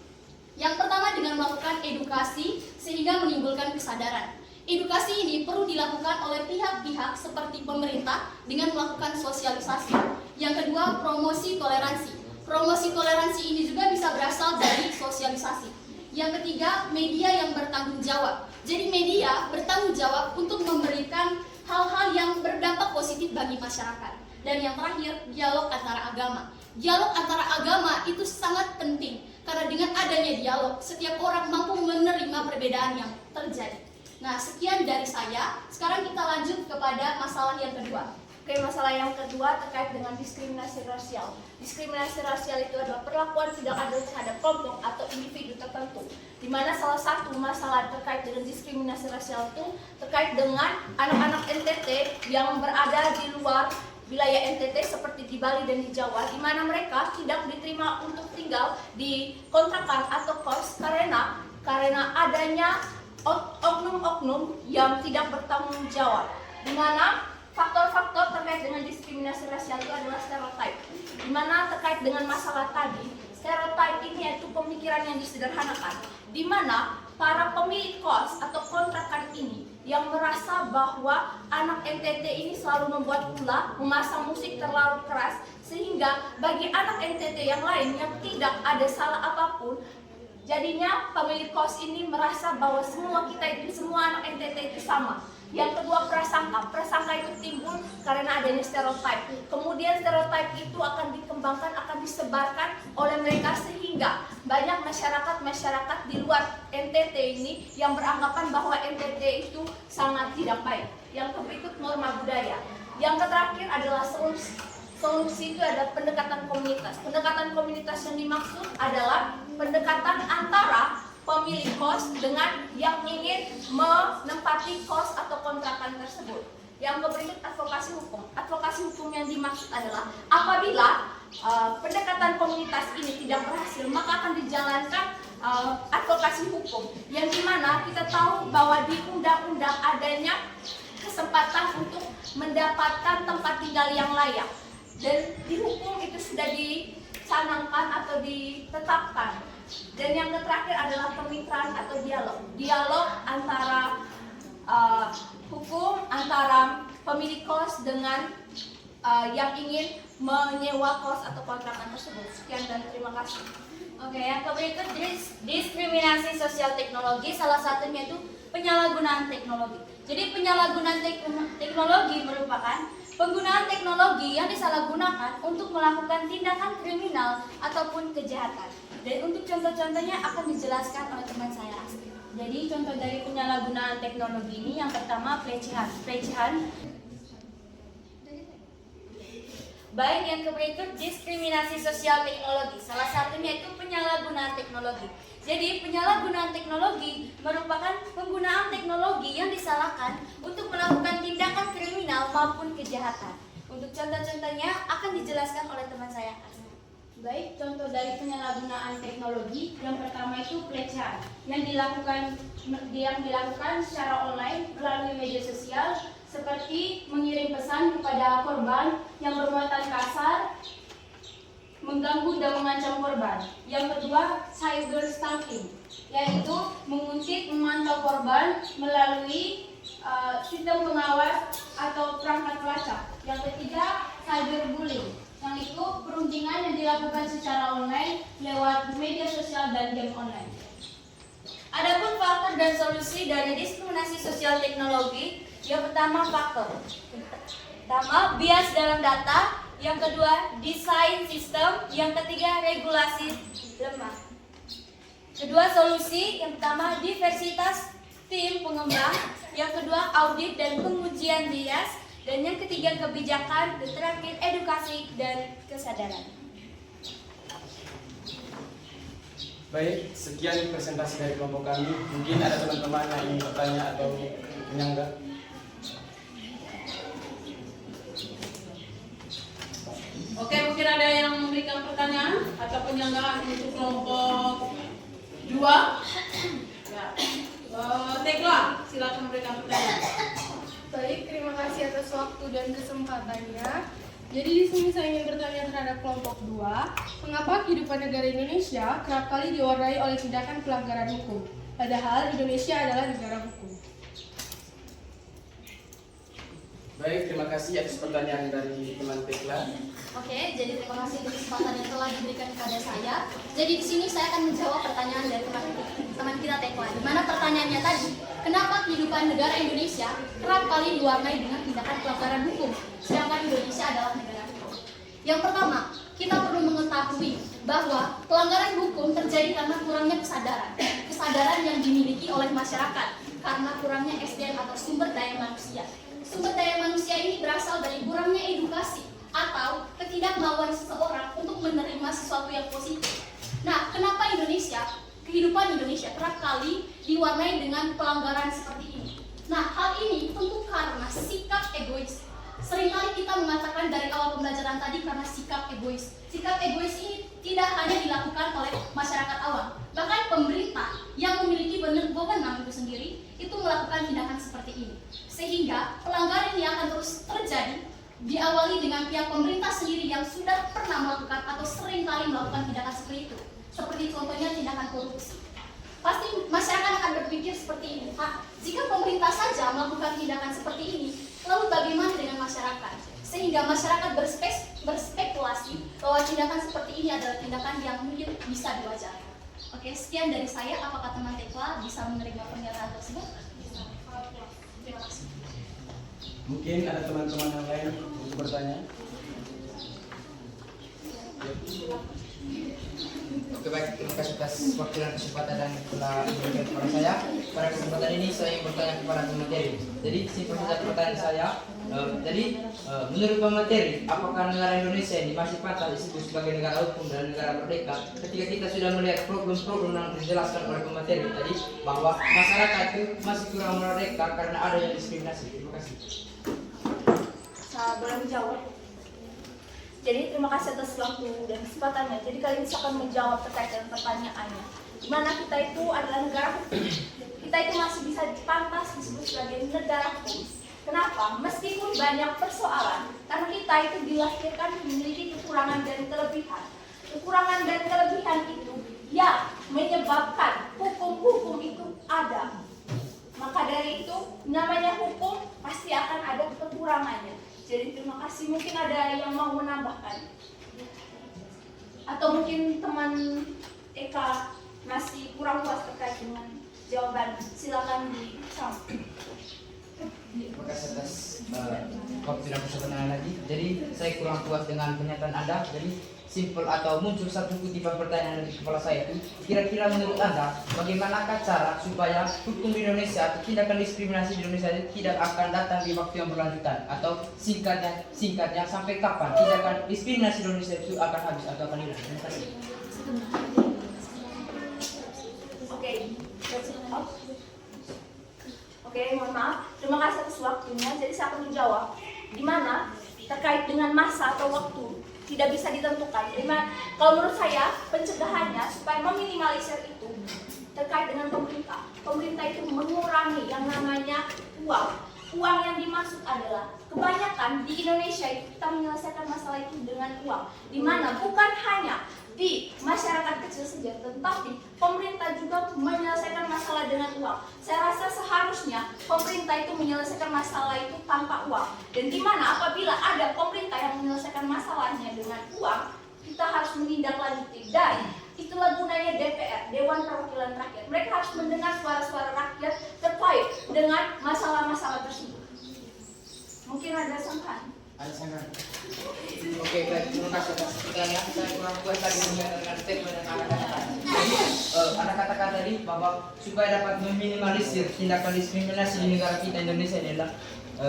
Yang pertama dengan melakukan edukasi sehingga menimbulkan kesadaran. Edukasi ini perlu dilakukan oleh pihak-pihak seperti pemerintah dengan melakukan sosialisasi. Yang kedua, promosi toleransi. Promosi toleransi ini juga bisa berasal dari sosialisasi. Yang ketiga, media yang bertanggung jawab. Jadi media bertanggung jawab untuk memberikan hal-hal yang berdampak positif bagi masyarakat. Dan yang terakhir, dialog antara agama. Dialog antara agama itu sangat penting karena dengan adanya dialog, setiap orang mampu menerima perbedaan yang terjadi. Nah, sekian dari saya. Sekarang kita lanjut kepada masalah yang kedua. Oke, masalah yang kedua terkait dengan diskriminasi rasial. Diskriminasi rasial itu adalah perlakuan tidak adil terhadap kelompok atau individu tertentu. Di mana salah satu masalah terkait dengan diskriminasi rasial itu terkait dengan anak-anak NTT yang berada di luar wilayah NTT seperti di Bali dan di Jawa, di mana mereka tidak diterima untuk tinggal di kontrakan atau kos karena adanya oknum-oknum yang tidak bertanggung jawab. Di mana faktor-faktor terkait dengan diskriminasi rasial itu adalah stereotip. Di mana terkait dengan masalah tadi, stereotip ini yaitu pemikiran yang disederhanakan. Di mana para pemilik kos atau kontrakan ini yang merasa bahwa anak NTT ini selalu membuat ulah, memasang musik terlalu keras, sehingga bagi anak NTT yang lain yang tidak ada salah apapun, jadinya pemilik kos ini merasa bahwa semua anak NTT itu sama. Yang kedua, prasangka itu timbul karena adanya stereotip. Kemudian stereotip itu akan dikembangkan, akan disebarkan oleh mereka sehingga banyak masyarakat di luar NTT ini yang beranggapan bahwa NTT itu sangat tidak baik. Yang berikut, norma budaya. Yang terakhir adalah solusi. Solusi itu adalah pendekatan komunitas. Pendekatan komunitas yang dimaksud adalah pendekatan antara pemilik kos dengan yang ingin menempati kos atau kontrakan tersebut. Yang berikut, advokasi hukum. Advokasi hukum yang dimaksud adalah apabila pendekatan komunitas ini tidak berhasil, maka akan dijalankan advokasi hukum. Yang dimana kita tahu bahwa di undang-undang adanya kesempatan untuk mendapatkan tempat tinggal yang layak. Dan di hukum itu sudah dicanangkan atau ditetapkan. Dan yang terakhir adalah pemitraan atau dialog. Dialog antara hukum, antara pemilik kos dengan yang ingin menyewa kos atau kontrakan tersebut. Sekian dan terima kasih. Oke, yang berikut diskriminasi sosial teknologi, salah satunya itu penyalahgunaan teknologi. Jadi penyalahgunaan teknologi merupakan penggunaan teknologi yang disalahgunakan untuk melakukan tindakan kriminal ataupun kejahatan. Dan untuk contoh-contohnya akan dijelaskan oleh teman saya. Jadi contoh dari penyalahgunaan teknologi ini yang pertama pelecehan. Baik, yang berikut diskriminasi sosial teknologi. Salah satunya itu penyalahgunaan teknologi. Jadi penyalahgunaan teknologi merupakan penggunaan teknologi yang disalahkan untuk melakukan tindakan kriminal maupun kejahatan. Untuk contoh-contohnya akan dijelaskan oleh teman saya. Baik, contoh dari penyalahgunaan teknologi yang pertama itu pelecehan yang dilakukan secara online melalui media sosial, seperti mengirim pesan kepada korban yang bermuatan kasar, mengganggu dan mengancam korban. Yang kedua, cyber stalking, yaitu menguntit, memantau korban melalui sistem pengawas atau perangkat pelacak. Yang ketiga, cyberbullying, yang itu perundingan yang dilakukan secara online lewat media sosial dan game online. Adapun faktor dan solusi dari diskriminasi sosial teknologi, yang pertama faktor. Pertama, bias dalam data. Yang kedua, desain sistem. Yang ketiga, regulasi lemah. Kedua, solusi. Yang pertama, diversitas tim pengembang. Yang kedua, audit dan pengujian bias. Dan yang ketiga, kebijakan. Dan terakhir, edukasi dan kesadaran. Baik, sekian presentasi dari kelompok kami. Mungkin ada teman-teman yang ingin bertanya atau menyanggah. Oke, mungkin ada yang memberikan pertanyaan atau penyanggahan untuk kelompok 2. Ya. Tekla, silakan memberikan pertanyaan. Baik, terima kasih atas waktu dan kesempatannya. Jadi di sini saya ingin bertanya terhadap kelompok 2, mengapa kehidupan negara Indonesia kerap kali diwarnai oleh tindakan pelanggaran hukum, padahal Indonesia adalah negara hukum? Baik, terima kasih atas pertanyaan dari teman Tekla. Oke, jadi terima kasih atas kesempatan yang telah diberikan kepada saya. Jadi di sini saya akan menjawab pertanyaan dari teman kita Tekla. Di mana pertanyaannya tadi, kenapa kehidupan negara Indonesia kerap kali diwarnai dengan tindakan pelanggaran hukum, sedangkan Indonesia adalah negara hukum? Yang pertama, kita perlu mengetahui bahwa pelanggaran hukum terjadi karena kurangnya kesadaran yang dimiliki oleh masyarakat, karena kurangnya SDM atau sumber daya manusia. Sumber daya manusia ini berasal dari kurangnya edukasi atau ketidakmauan seseorang untuk menerima sesuatu yang positif. Nah, kenapa kehidupan Indonesia kerap kali diwarnai dengan pelanggaran seperti ini? Nah, hal ini tentu karena sikap egois. Seringkali kita mengatakan dari awal pembelajaran tadi karena sikap egois. Sikap egois ini tidak hanya dilakukan oleh masyarakat awam, bahkan pemerintah yang memiliki wewenang itu sendiri itu melakukan tindakan seperti ini. Sehingga pelanggaran ini akan terus terjadi, diawali dengan pihak pemerintah sendiri yang sudah pernah melakukan atau sering kali melakukan tindakan seperti itu. Seperti contohnya tindakan korupsi. Pasti masyarakat akan berpikir seperti ini, jika pemerintah saja melakukan tindakan seperti ini, lalu bagaimana dengan masyarakat? Sehingga masyarakat berspekulasi bahwa tindakan seperti ini adalah tindakan yang mungkin bisa diwajarkan. Oke, sekian dari saya. Apakah teman Tekla bisa menerima pernyataan tersebut? Terima kasih. Mungkin ada teman-teman yang lain untuk bertanya. Oke, baik, terima kasih atas waktu dan kesempatan yang telah diberikan kepada saya. Pada kesempatan ini saya ingin bertanya kepada pemateri. Jadi simpel saja pertanyaan saya. Menurut pemateri, apakah negara Indonesia ini masih pantas disebut sebagai negara hukum dan negara merdeka? Ketika kita sudah melihat problem-problem yang dijelaskan oleh pemateri tadi, bahwa masyarakat itu masih kurang merdeka karena adanya diskriminasi. Terima kasih. Saya boleh menjawab. Jadi terima kasih atas waktu dan kesempatannya. Jadi kali ini saya akan menjawab terkait dengan pertanyaannya. Dimana kita itu adalah negara hukum. Kita itu masih bisa pantas disebut sebagai negara hukum. Kenapa? Meskipun banyak persoalan, karena kita itu dilahirkan memiliki kekurangan dan kelebihan. Kekurangan dan kelebihan itu yang menyebabkan hukum-hukum itu ada. Maka dari itu, namanya hukum pasti akan ada kekurangan kekurangannya. Jadi terima kasih. Mungkin ada yang mau menambahkan? Atau mungkin teman Eka masih kurang puas terkait dengan jawaban? Silakan disambung. Terima kasih atas waktu dan perkenalan lagi. Jadi saya kurang puas dengan pernyataan Anda. Jadi simpel atau muncul satu kutipan pertanyaan di kepala saya itu, kira-kira menurut Anda bagaimanakah cara supaya hukum di Indonesia atau tindakan diskriminasi di Indonesia itu tidak akan datang di waktu yang berlanjutan, atau singkatnya sampai kapan tindakan diskriminasi di Indonesia itu akan habis atau akan hilang? Terima kasih. Oke, mohon maaf. Terima kasih atas waktunya. Jadi saya akan menjawab di mana terkait dengan masa atau waktu tidak bisa ditentukan. Kalau menurut saya pencegahannya supaya meminimalisir itu terkait dengan pemerintah. Pemerintah itu mengurangi yang namanya uang. Uang yang dimaksud adalah kebanyakan di Indonesia itu kita menyelesaikan masalah itu dengan uang. Di mana bukan hanya di masyarakat kecil saja, tetapi pemerintah juga menyelesaikan masalah dengan uang. Saya rasa seharusnya pemerintah itu menyelesaikan masalah itu tanpa uang. Dan di mana apabila ada pemerintah yang menyelesaikan masalahnya dengan uang, kita harus menindaklanjuti. Dan itulah gunanya DPR, Dewan Perwakilan Rakyat. Mereka harus mendengar suara-suara rakyat terkait dengan masalah-masalah tersebut. Mungkin ada sangkaan? Ada sangkaan. Oke, baik. Terima kasih atas pertanyaan. Saya kurang puas tadi dengan statement yang Anda katakan. Jadi, Anda katakan tadi bahwa supaya dapat meminimalisir tindakan diskriminasi di negara kita Indonesia ini adalah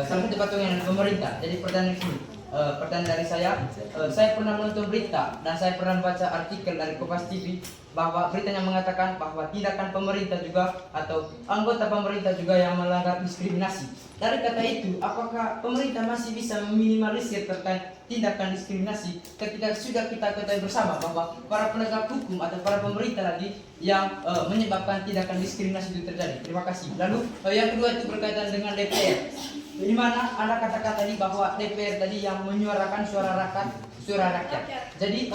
salah satu patungan dari pemerintah. Jadi pertanyaan ini, pertanyaan dari saya pernah menonton berita dan saya pernah baca artikel dari Kompas TV bahwa beritanya mengatakan bahwa tindakan pemerintah juga atau anggota pemerintah juga yang melanggar diskriminasi. Dari kata itu, apakah pemerintah masih bisa meminimalisir terkait tindakan diskriminasi ketika sudah kita ketahui bersama bahwa para penegak hukum atau para pemerintah tadi yang menyebabkan tindakan diskriminasi itu terjadi? Terima kasih. Lalu yang kedua itu berkaitan dengan DPR. Di mana Anda katakan tadi bahwa DPR tadi yang menyuarakan suara rakyat. Jadi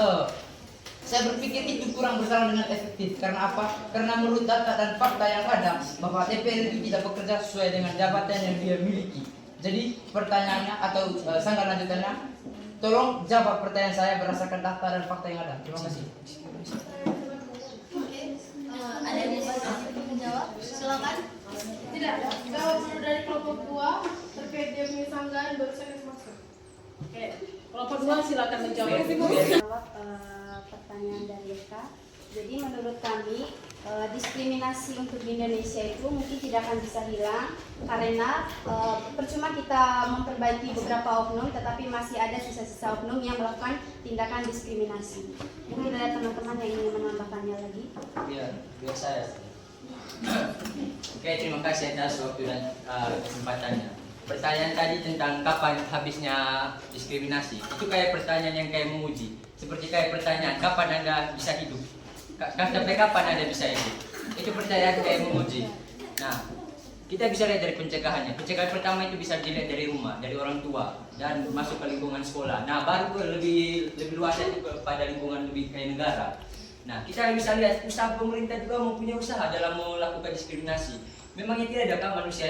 saya berpikir itu kurang berjalan dengan efektif. Karena apa? Karena menurut data dan fakta yang ada bahwa DPR itu tidak bekerja sesuai dengan jabatan yang dia miliki. Jadi pertanyaannya atau sanggahan lanjutannya, tolong jawab pertanyaan saya berdasarkan data dan fakta yang ada. Terima kasih. Ada yang mau menjawab? Silakan. Tidak, jawab dulu dari kelompok 2 terkait dia punya sanggahan baru saya kasih masuk. Oke, kelompok 2 silakan menjawab. Jawab pertanyaan dari Eka. Jadi menurut kami diskriminasi untuk di Indonesia itu mungkin tidak akan bisa hilang karena percuma kita memperbaiki beberapa oknum, tetapi masih ada sisa-sisa oknum yang melakukan tindakan diskriminasi. Mungkin ada teman-teman yang ingin menambahkannya lagi. Ya, biar saya. Oke, terima kasih atas waktu dan kesempatannya. Pertanyaan tadi tentang kapan habisnya diskriminasi, itu kayak pertanyaan yang kayak menguji. Seperti kayak pertanyaan, kapan Anda bisa hidup? Sampai kapan Anda bisa hidup? Itu pertanyaan kayak menguji. Nah, kita bisa lihat dari pencegahannya. Pencegahan pertama itu bisa dilihat dari rumah, dari orang tua, dan masuk ke lingkungan sekolah. Nah, baru lebih luas itu pada lingkungan lebih kayak negara. Nah, kita bisa lihat usaha pemerintah juga mempunyai usaha dalam melakukan diskriminasi. Memangnya tidak ada kan manusia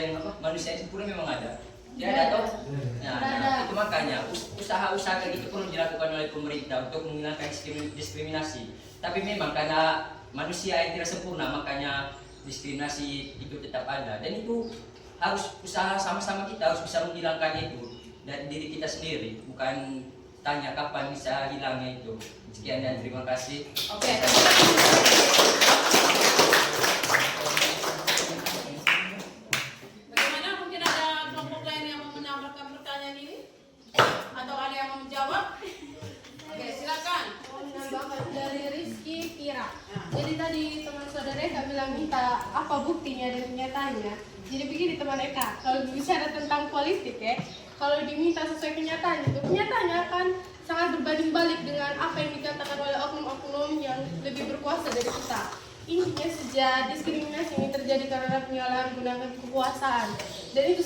yang sempurna? Memang ada. Tidak ada toh? Nah, itu makanya usaha-usaha kayak gitu perlu dilakukan oleh pemerintah untuk menghilangkan diskriminasi. Tapi memang karena manusia yang tidak sempurna, makanya diskriminasi itu tetap ada. Dan itu harus usaha sama-sama, kita harus bisa menghilangkan itu dari diri kita sendiri, bukan tanya kapan bisa hilangnya itu. Sekian dan terima kasih. Oke. Bagaimana, mungkin ada kelompok lain yang mau menambahkan pertanyaan ini? Atau ada yang mau menjawab? Oke, silakan. Mau menambahkan dari Rizky Kira. Jadi tadi teman saudara Eka bilang minta apa buktinya dan kenyataannya. Jadi begini teman Eka, kalau bicara tentang politik ya, kalau diminta sesuai kenyataan itu, kenyataannya akan sangat berbanding balik dengan apa yang dikatakan oleh oknum-oknum yang lebih berkuasa dari kita. Intinya sejak diskriminasi ini terjadi karena penyalahgunaan kekuasaan, dan itu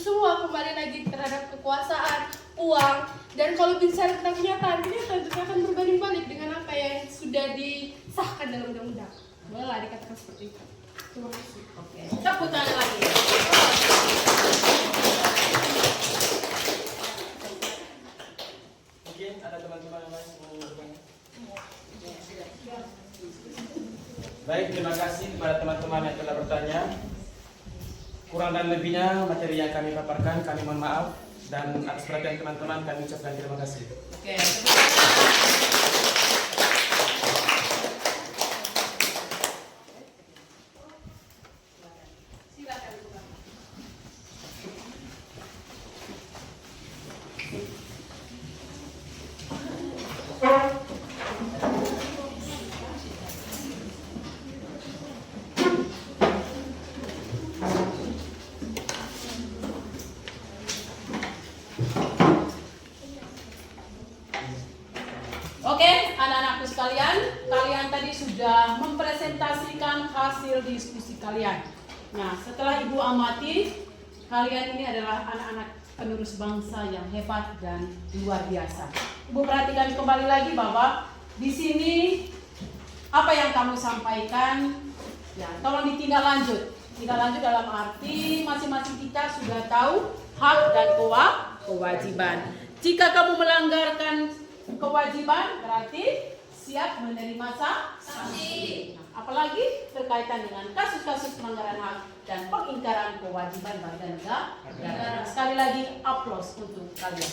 semua kembali lagi terhadap kekuasaan, uang. Dan kalau bicara tentang kenyataan itu akan berbanding balik dengan apa yang sudah disahkan dalam undang-undang. Bolehlah dikatakan seperti itu. Terima kasih. Oke, kita putar lagi. Baik, terima kasih kepada teman-teman yang telah bertanya. Kurang dan lebihnya materi yang kami paparkan, kami mohon maaf. Dan atas perhatian teman-teman kami ucapkan terima kasih. Oke. Oke, anak-anakku sekalian, kalian tadi sudah mempresentasikan hasil diskusi kalian. Nah, setelah Ibu amati, kalian ini adalah anak-anak penerus bangsa yang hebat dan luar biasa. Ibu perhatikan kembali lagi bahwa di sini apa yang kamu sampaikan, ya tolong ditindaklanjut. Tindak lanjut dalam arti masing-masing kita sudah tahu hak dan kewajiban. Jika kamu melanggarkan kewajiban, berarti siap menerima sanksi. Nah, apalagi berkaitan dengan kasus-kasus pelanggaran hak dan pengingkaran kewajiban warga negara. Sekali lagi, aplaus untuk kalian.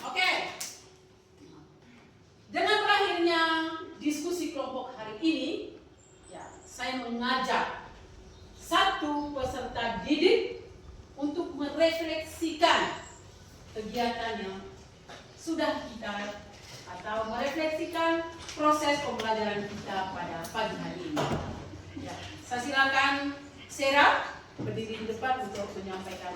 Oke. Dengan berakhirnya diskusi kelompok hari ini, ya, saya mengajak satu peserta didik untuk merefleksikan kegiatan yang sudah kita atau merefleksikan proses pembelajaran kita pada pagi hari ini. Ya, saya silakan Sera berdiri di depan untuk menyampaikan.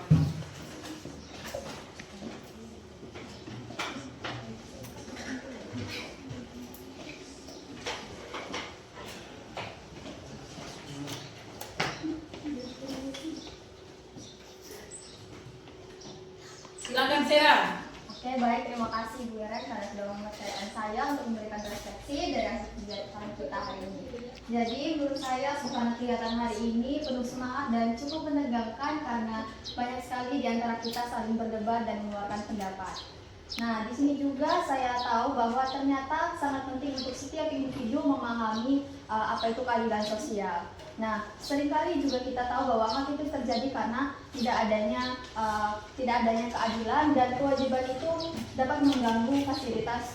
Silakan Sera. Oke, baik, terima kasih Bu Eren karena sudah mempercayakan saya untuk memberikan refleksi dari hasil kegiatan kita hari ini. Jadi menurut saya suasana kegiatan hari ini penuh semangat dan cukup menegangkan karena banyak sekali di antara kita saling berdebat dan mengeluarkan pendapat. Nah, di sini juga saya tahu bahwa ternyata sangat penting untuk setiap individu memahami apa itu keadilan sosial. Nah, seringkali juga kita tahu bahwa hak itu terjadi karena tidak adanya keadilan dan kewajiban itu dapat mengganggu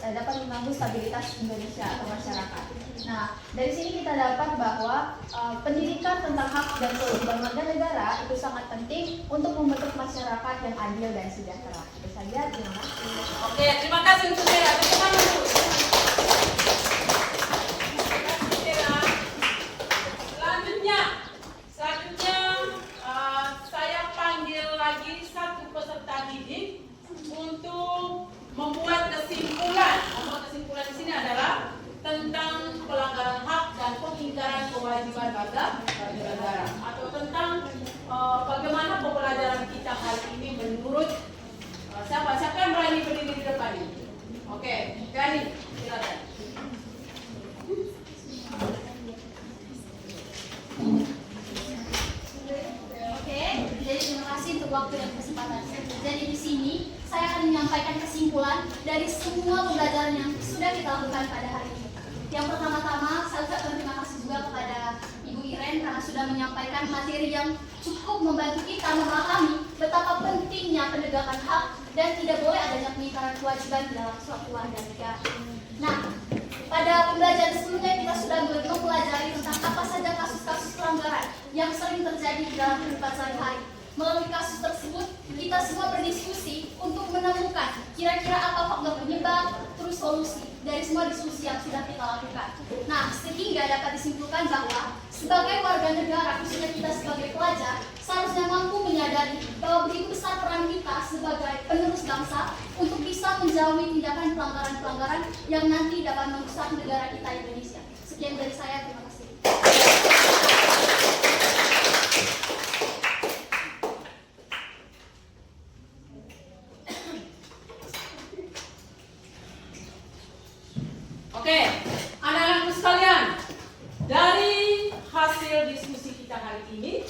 dapat mengganggu stabilitas Indonesia atau masyarakat. Nah, dari sini kita dapat bahwa pendidikan tentang hak dan kewajiban warga negara itu sangat penting untuk membentuk masyarakat yang adil dan sejahtera. Itu saja, terima kasih. Oke, terima kasih untuk Sera. Bagaimana Bu? Selanjutnya saya panggil lagi satu peserta didik untuk membuat kesimpulan. Kesimpulan di sini adalah tentang pelanggaran hak dan pengingkaran kewajiban warga negara atau tentang bagaimana pembelajaran kita hari ini menurut siapa yang berani berdiri di depan ini? Oke, Gani, silakan. Oke, jadi terima kasih untuk waktu dan kesempatan. Jadi di sini saya akan menyampaikan kesimpulan dari semua pembelajaran yang sudah kita lakukan pada hari ini. Yang pertama-tama, saya ucapkan terima kasih juga kepada Ibu Iren karena sudah menyampaikan materi yang cukup membantu kita memahami betapa pentingnya penegakan hak dan tidak boleh adanya pengingkaran kewajiban dalam suatu warga negara. Nah, pada pembelajaran sebelumnya kita sudah mempelajari tentang apa saja kasus-kasus pelanggaran yang sering terjadi di dalam kehidupan sehari-hari. Melalui kasus tersebut, kita semua berdiskusi untuk menemukan kira-kira apa faktor penyebab, terus solusi dari semua diskusi yang sudah kita lakukan. Nah, sehingga dapat disimpulkan bahwa sebagai warga negara, khususnya kita sebagai pelajar, seharusnya mampu menyadari bahwa begitu besar peran kita sebagai penerus bangsa untuk bisa menjauhi tindakan pelanggaran-pelanggaran yang nanti dapat merusak negara kita Indonesia. Sekian dari saya, terima kasih. Oke, anak-anakku sekalian, dari hasil diskusi kita hari ini,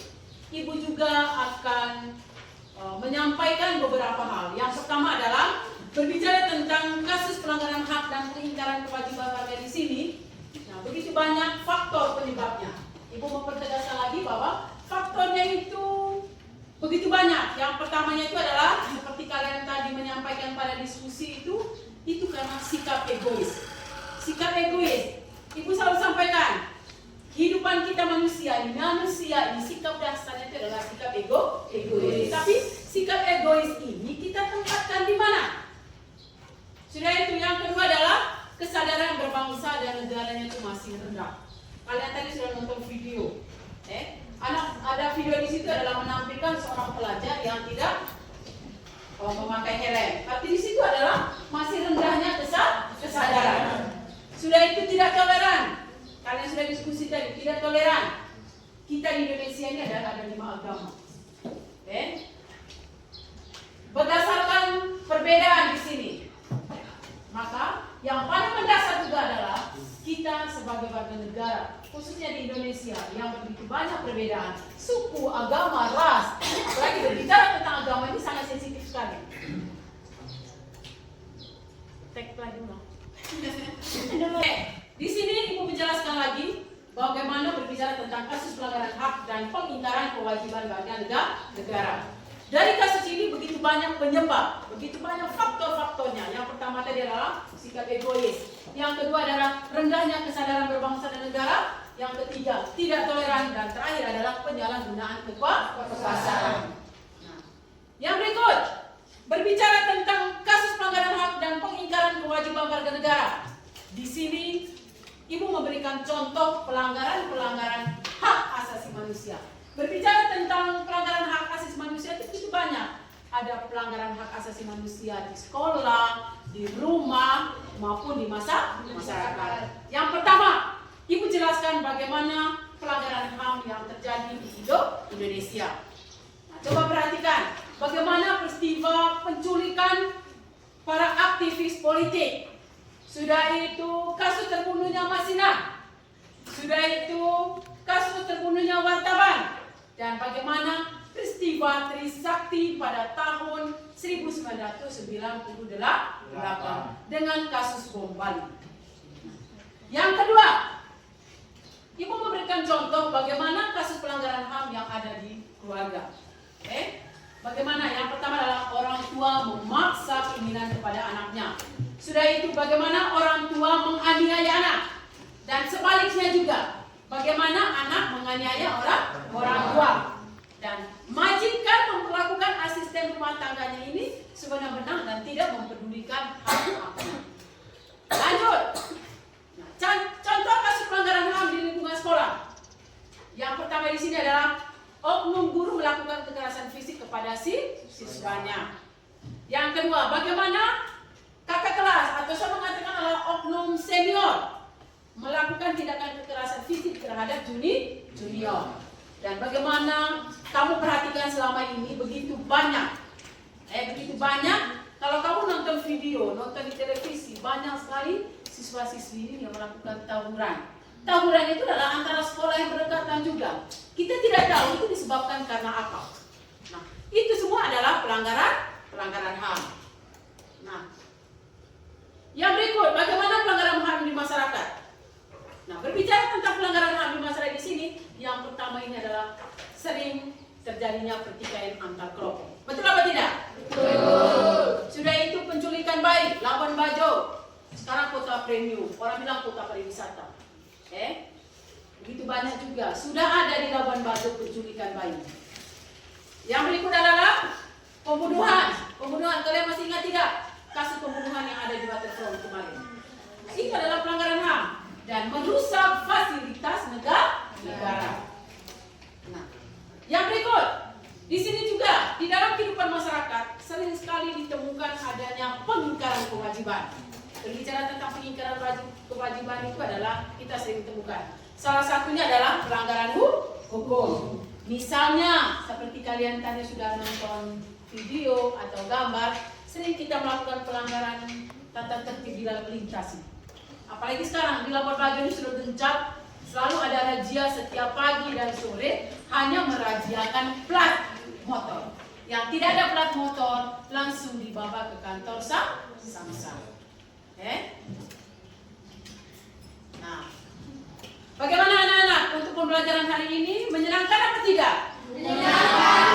Ibu juga akan menyampaikan beberapa hal. Yang pertama adalah berbicara tentang kasus pelanggaran hak dan pengingkaran kewajiban warga di sini, nah begitu banyak faktor penyebabnya. Ibu mempertegas lagi bahwa faktornya itu begitu banyak. Yang pertamanya itu adalah seperti kalian tadi menyampaikan pada diskusi itu karena sikap egois. Sikap egois. Ibu selalu sampaikan, kehidupan kita manusia ini sikap dasarnya itu adalah sikap egois. Tapi sikap egois ini kita tempatkan di mana? Sudah itu. Yang kedua adalah kesadaran berbangsa dan negaranya itu masih rendah. Kalian tadi sudah nonton video. Ada video di situ adalah menampilkan seorang pelajar yang tidak memakai helm. Tapi di situ adalah masih rendahnya kesadaran. Sudah itu tidak toleran. Kalian sudah diskusi tadi, tidak toleran. Kita di Indonesia ini ada 5 agama. Berdasarkan perbedaan di sini, maka yang paling mendasar juga adalah kita sebagai warga negara, khususnya di Indonesia yang begitu banyak perbedaan suku, agama, ras. Apalagi berbicara tentang agama ini sangat sensitif sekali. Tek lagi dong. Di sini Ibu menjelaskan lagi bagaimana berbicara tentang kasus pelanggaran hak dan pengingkaran kewajiban warga negara. Dari kasus ini begitu banyak penyebab, begitu banyak faktor-faktornya. Yang pertama tadi adalah sikap egois. Yang kedua adalah rendahnya kesadaran berbangsa dan negara. Yang ketiga, tidak toleran. Dan terakhir adalah penyalahgunaan kekuasaan. Yang berikut, berbicara tentang kasus pelanggaran hak dan pengingkaran kewajiban warga negara. Di sini, Ibu memberikan contoh pelanggaran-pelanggaran hak asasi manusia. Berbicara tentang pelanggaran hak asasi manusia itu begitu banyak. Ada pelanggaran hak asasi manusia di sekolah, di rumah, maupun di masyarakat. Yang pertama, Ibu jelaskan bagaimana pelanggaran HAM yang terjadi di Indonesia. Nah, coba perhatikan bagaimana peristiwa penculikan para aktivis politik. Sudah itu kasus terbunuhnya Masina. Sudah itu kasus terbunuhnya wartawan. Dan bagaimana peristiwa Trisakti pada tahun 1998 dengan kasus bom Bali. Yang kedua, Ibu memberikan contoh bagaimana kasus pelanggaran HAM yang ada di keluarga. Bagaimana? Yang pertama adalah orang tua memaksa keinginan kepada anaknya. Sudah itu bagaimana orang tua menganiaya anak. Dan sebaliknya juga, bagaimana anak menganiaya orang tua. Dan majikan memperlakukan asisten rumah tangganya ini sebenar-benar dan tidak mempedulikan hak-haknya. Lanjut. Nah, contoh kasus pelanggaran HAM di lingkungan sekolah. Yang pertama di sini adalah oknum guru melakukan kekerasan fisik kepada siswanya. Yang kedua, bagaimana kakak kelas atau saya mengatakan adalah oknum senior melakukan tindakan kekerasan fisik terhadap junior. Dan bagaimana kamu perhatikan selama ini begitu banyak. Kalau kamu nonton video, nonton di televisi, banyak sekali siswa-siswi ini yang melakukan tawuran. Tawuran itu adalah antara sekolah yang berdekatan juga. Kita tidak tahu itu disebabkan karena apa. Nah, itu semua adalah pelanggaran HAM. Nah, yang berikut, bagaimana pelanggaran HAM di masyarakat? Nah, berbicara tentang pelanggaran HAM di masyarakat di sini, yang pertama ini adalah sering terjadinya pertikaian antar kelompok. Betul apa tidak? Betul. Sudah itu penculikan bayi, Labuan Bajo. Sekarang kota premium, orang bilang kota pariwisata. Begitu banyak juga. Sudah ada di Labuan Bajo penculikan bayi. Yang berikut adalah pembunuhan. Pembunuhan, kalian masih ingat tidak? Kasus pembunuhan yang ada di Waterfront kemarin. Nah, itu adalah pelanggaran HAM dan merusak fasilitas negara. Nah, yang berikut, di sini juga di dalam kehidupan masyarakat sering sekali ditemukan adanya pengingkaran kewajiban. Berbicara tentang pengingkaran kewajiban itu adalah kita sering temukan. Salah satunya adalah pelanggaran hukum. Misalnya seperti kalian tadi sudah nonton video atau gambar, sering kita melakukan pelanggaran tata tertib di lalu lintas. Apalagi sekarang di Labuan Bajo ini sudah gencar, selalu ada razia setiap pagi dan sore hanya merajiakan plat motor. yang tidak ada plat motor langsung dibawa ke kantor Samsat. Oke? Nah, bagaimana anak-anak untuk pembelajaran hari ini? Menyenangkan apa tidak? Menyenangkan.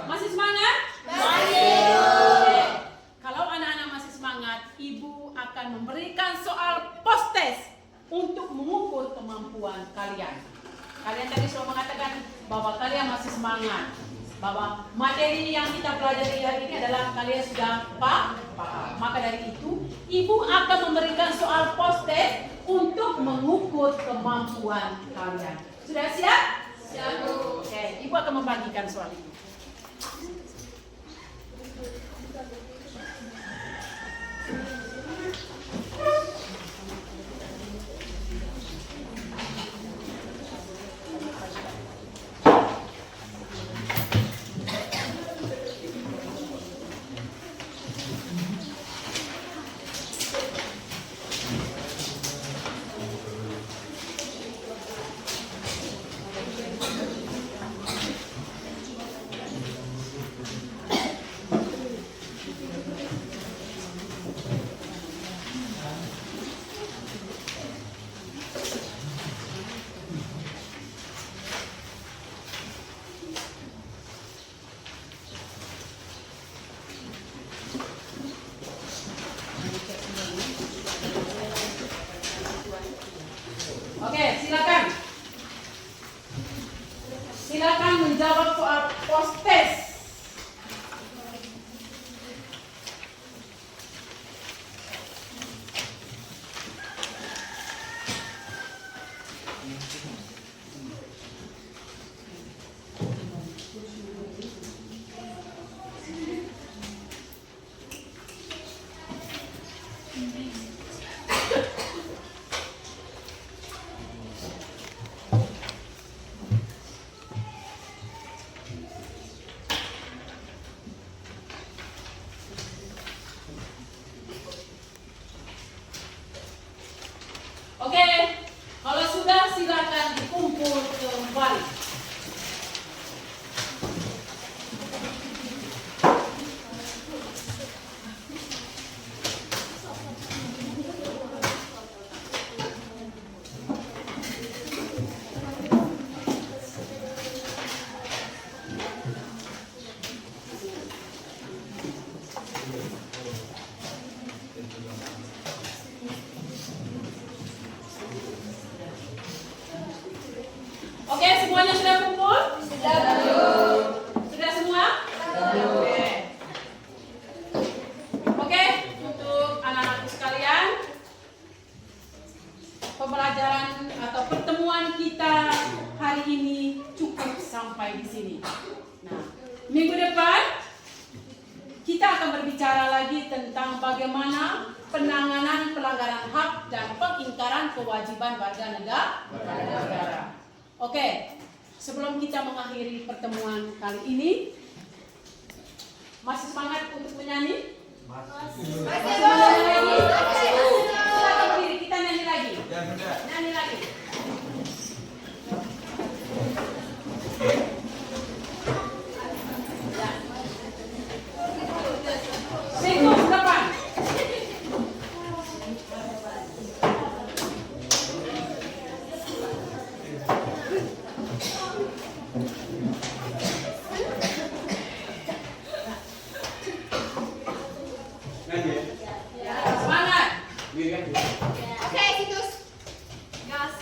Masih semangat? Masih. Kalau anak-anak masih semangat, Ibu akan memberikan soal post-test untuk mengukur kemampuan kalian. Kalian tadi sudah mengatakan bahwa kalian masih semangat, bahwa materi yang kita pelajari hari ini adalah kalian sudah paham. Maka dari itu, Ibu akan memberikan soal post-test untuk mengukur kemampuan kalian. Sudah siap? Siap, Bu. Oke, Ibu akan membagikan soal itu. Oke, silakan. Silakan menjawab soal post-test. Oke, kalau sudah silakan dikumpul kembali. Oke, semuanya sudah kumpul? Sudah, Bu. Sudah semua? Oke. Oke, untuk anak-anakku sekalian, pembelajaran atau pertemuan kita hari ini cukup sampai di sini. Nah, minggu depan kita akan berbicara lagi tentang bagaimana penanganan pelanggaran hak dan pengingkaran kewajiban warga negara. Oke, sebelum kita mengakhiri pertemuan kali ini, masih semangat untuk menyanyi? Masih semangat menyanyi? Silakan berdiri, kita nyanyi lagi. Nyanyi lagi. Singgung depan. Semangat. Oke, situs. Gas.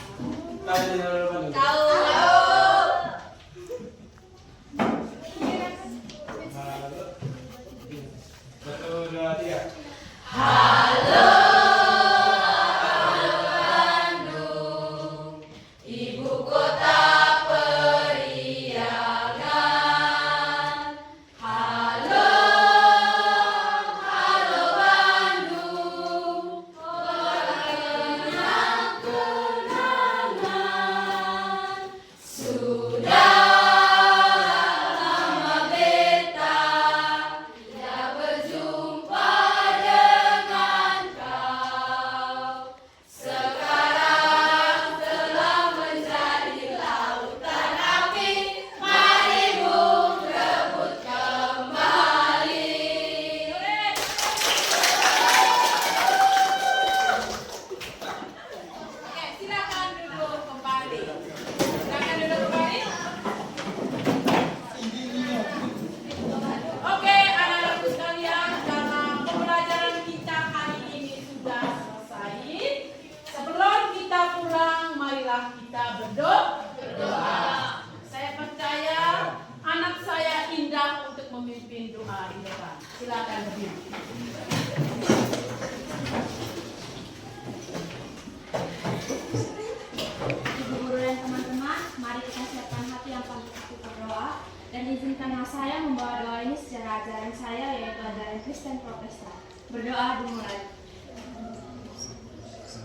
izinkanlah saya membawa doa ini secara ajaran saya, yaitu ajaran Kristen Protestan. Berdoa dimulai.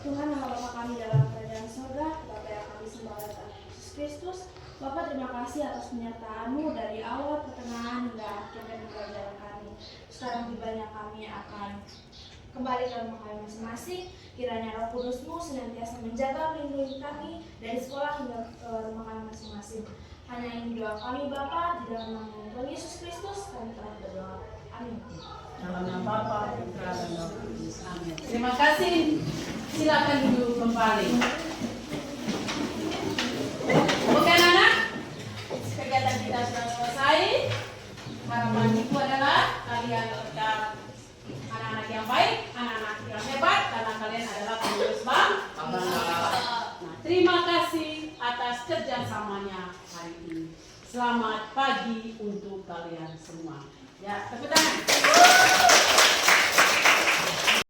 Tuhan Allah Bapa kami dalam kerajaan surga, Bapa yang kami sembah Tuhan Yesus Kristus. Bapa, terima kasih atas penyertaan-Mu dari awal, pertengahan hingga akhir dari kerajaan kami. Sekarang tibanya kami akan kembali ke rumah kami masing-masing. Kiranya Roh Kudus-Mu senantiasa menjaga melindungi kami dari sekolah hingga ke rumah kami masing-masing. Hanya ini doa kami Bapa, di dalam nama Tuhan Yesus Kristus kami telah berdoa. Amin. Dalam nama Bapa, Putra, dan Roh Kudus. Amin. Terima kasih. Silakan duduk kembali. Oke anak-anak, kegiatan kita sudah selesai. Harapan ibu adalah kalian tetap anak-anak yang baik, anak-anak yang hebat, karena kalian adalah penerus bangsa. Nah, terima kasih atas kerjasamanya hari ini. Selamat pagi untuk kalian semua. Ya, tepuk tangan.